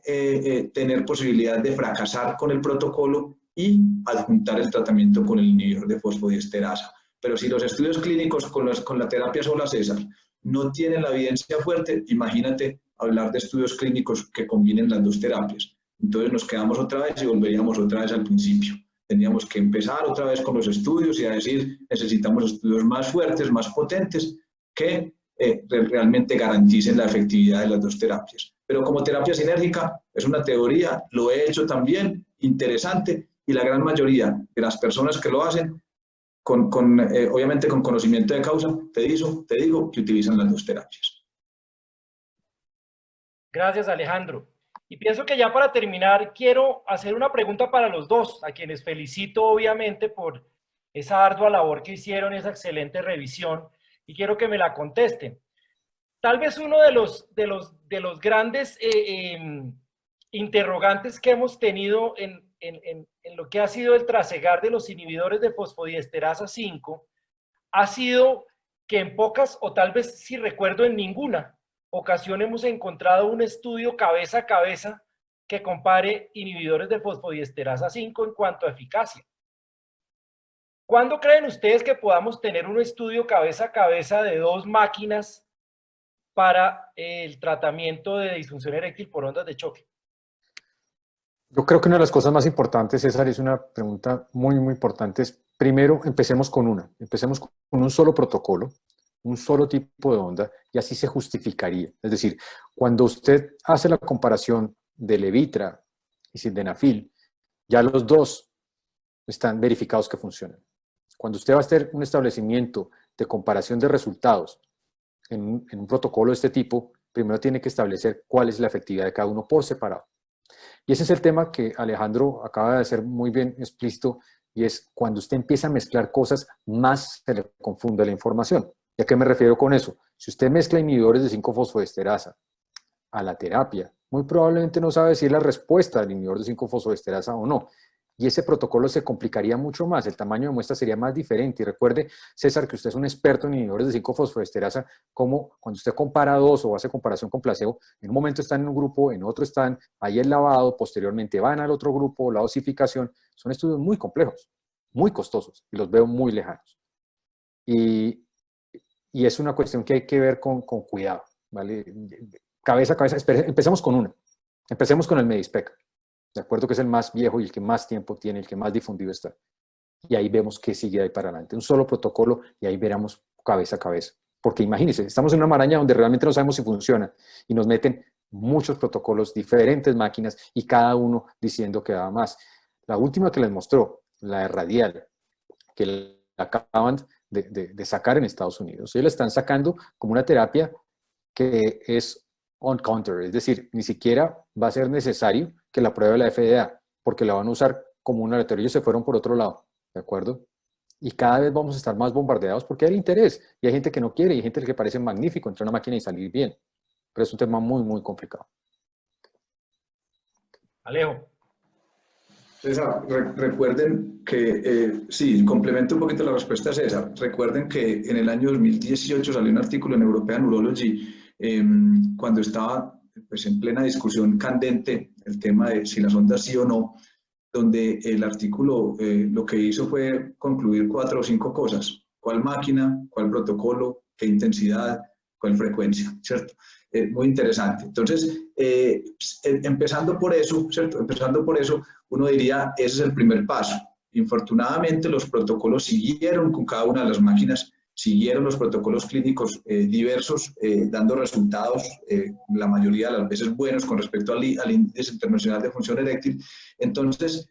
tener posibilidad de fracasar con el protocolo y adjuntar el tratamiento con el inhibidor de fosfodiesterasa. Pero si los estudios clínicos con la terapia sola, César, no tienen la evidencia fuerte, imagínate hablar de estudios clínicos que combinen las dos terapias. Entonces nos quedamos otra vez y volveríamos otra vez al principio. Tendríamos que empezar otra vez con los estudios y a decir, necesitamos estudios más fuertes, más potentes, que realmente garanticen la efectividad de las dos terapias. Pero como terapia sinérgica, es una teoría, lo he hecho también, interesante, y la gran mayoría de las personas que lo hacen obviamente con conocimiento de causa, te digo que utilizan las dos terapias. Gracias, Alejandro. Y pienso que ya para terminar, quiero hacer una pregunta para los dos, a quienes felicito obviamente por esa ardua labor que hicieron, esa excelente revisión, y quiero que me la contesten. Tal vez uno de los grandes interrogantes que hemos tenido en lo que ha sido el trasegar de los inhibidores de fosfodiesterasa 5 ha sido que en pocas, o tal vez si recuerdo en ninguna ocasión, hemos encontrado un estudio cabeza a cabeza que compare inhibidores de fosfodiesterasa 5 en cuanto a eficacia. ¿Cuándo creen ustedes que podamos tener un estudio cabeza a cabeza de dos máquinas para el tratamiento de disfunción eréctil por ondas de choque? Yo creo que una de las cosas más importantes, César, es una pregunta muy, muy importante. Es, primero, empecemos con un solo protocolo, un solo tipo de onda, y así se justificaría. Es decir, cuando usted hace la comparación de Levitra y sildenafil, ya los dos están verificados que funcionan. Cuando usted va a hacer un establecimiento de comparación de resultados en un protocolo de este tipo, primero tiene que establecer cuál es la efectividad de cada uno por separado. Y ese es el tema que Alejandro acaba de hacer muy bien explícito, y es cuando usted empieza a mezclar cosas, más se le confunde la información. ¿Y a qué me refiero con eso? Si usted mezcla inhibidores de 5-fosfodiesterasa a la terapia, muy probablemente no sabe si es la respuesta del inhibidor de 5-fosfodiesterasa o no. Y ese protocolo se complicaría mucho más, el tamaño de muestra sería más diferente. Y recuerde, César, que usted es un experto en inhibidores de 5-fosfodiesterasa, como cuando usted compara dos o hace comparación con placebo, en un momento están en un grupo, en otro están, ahí el lavado, posteriormente van al otro grupo, la dosificación. Son estudios muy complejos, muy costosos, y los veo muy lejanos. Y es una cuestión que hay que ver con cuidado, ¿vale? Cabeza a cabeza, empecemos con una. Empecemos con el Medispec. De acuerdo, que es el más viejo y el que más tiempo tiene, el que más difundido está. Y ahí vemos qué sigue ahí para adelante. Un solo protocolo y ahí veremos cabeza a cabeza. Porque imagínense, estamos en una maraña donde realmente no sabemos si funciona y nos meten muchos protocolos, diferentes máquinas y cada uno diciendo que da más. La última que les mostró, la de Radial, que la acaban de sacar en Estados Unidos. Ellos la están sacando como una terapia que es on counter, es decir, ni siquiera va a ser necesario que la pruebe la FDA, porque la van a usar como un aleatorio. Ellos se fueron por otro lado, ¿de acuerdo? Y cada vez vamos a estar más bombardeados porque hay interés, y hay gente que no quiere, y hay gente que parece magnífico entrar a una máquina y salir bien, pero es un tema muy, muy complicado. Alejo. César, recuerden que, sí, complemento un poquito la respuesta a César. Recuerden que en el año 2018 salió un artículo en European Urology, cuando estaba pues, en plena discusión candente el tema de si las ondas sí o no, donde el artículo lo que hizo fue concluir 4 o 5 cosas: cuál máquina, cuál protocolo, qué intensidad, cuál frecuencia, ¿cierto? Muy interesante. Entonces, empezando por eso, ¿cierto? Empezando por eso, uno diría, ese es el primer paso. Infortunadamente, los protocolos siguieron con cada una de las máquinas, siguieron los protocolos clínicos diversos, dando resultados, la mayoría de las veces buenos con respecto al índice internacional de función eréctil. Entonces,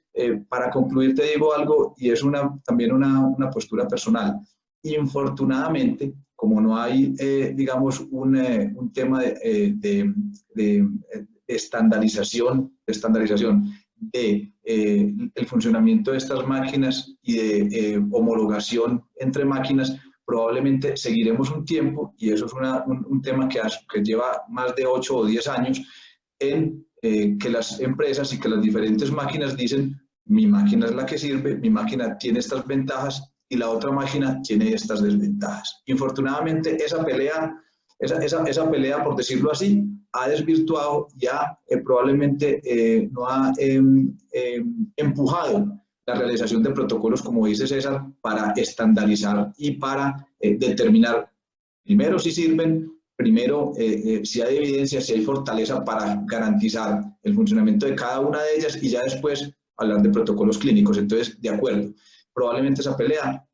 para concluir te digo algo, y es también una postura personal. Infortunadamente, como no hay, digamos, un tema de estandarización el funcionamiento de estas máquinas y de homologación entre máquinas, probablemente seguiremos un tiempo, y eso es un tema que lleva más de 8 o 10 años, en que las empresas y que las diferentes máquinas dicen: mi máquina es la que sirve, mi máquina tiene estas ventajas y la otra máquina tiene estas desventajas. Infortunadamente, esa pelea, por decirlo así, ha desvirtuado, ya probablemente no ha empujado la realización de protocolos, como dice César, para estandarizar y para determinar primero si sirven, primero si hay evidencia, si hay fortaleza para garantizar el funcionamiento de cada una de ellas, y ya después hablar de protocolos clínicos. Entonces, de acuerdo, probablemente esa pelea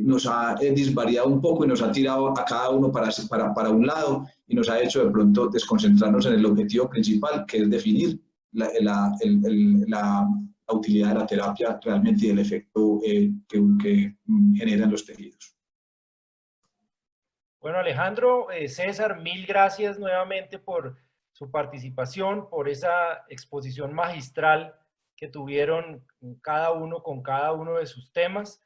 nos ha disvariado un poco y nos ha tirado a cada uno para un lado, y nos ha hecho de pronto desconcentrarnos en el objetivo principal, que es definir la utilidad de la terapia realmente y el efecto que generan los tejidos. Bueno, Alejandro, César, mil gracias nuevamente por su participación, por esa exposición magistral que tuvieron cada uno con cada uno de sus temas.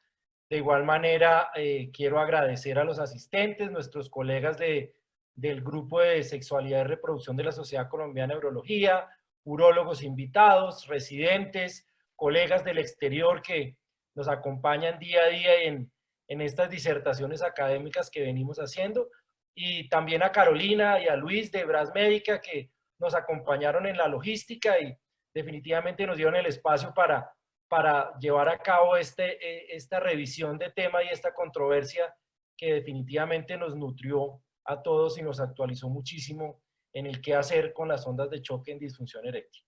De igual manera, quiero agradecer a los asistentes, nuestros colegas del Grupo de Sexualidad y Reproducción de la Sociedad Colombiana de Urología, urólogos invitados, residentes, colegas del exterior que nos acompañan día a día en estas disertaciones académicas que venimos haciendo, y también a Carolina y a Luis de Bras Médica que nos acompañaron en la logística y definitivamente nos dieron el espacio para llevar a cabo esta revisión de tema y esta controversia que definitivamente nos nutrió a todos y nos actualizó muchísimo en el qué hacer con las ondas de choque en disfunción eréctil.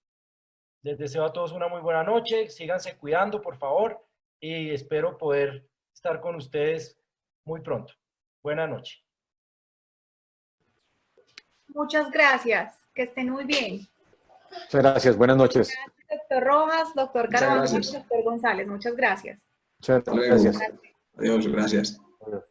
Les deseo a todos una muy buena noche, síganse cuidando por favor y espero poder estar con ustedes muy pronto. Buenas noches. Muchas gracias, que estén muy bien. Muchas gracias, buenas noches. Gracias, doctor Rojas, doctor Muchas Carvajal, gracias. doctor González, muchas gracias. Muchas Hasta luego. gracias. Adiós, gracias. Adiós.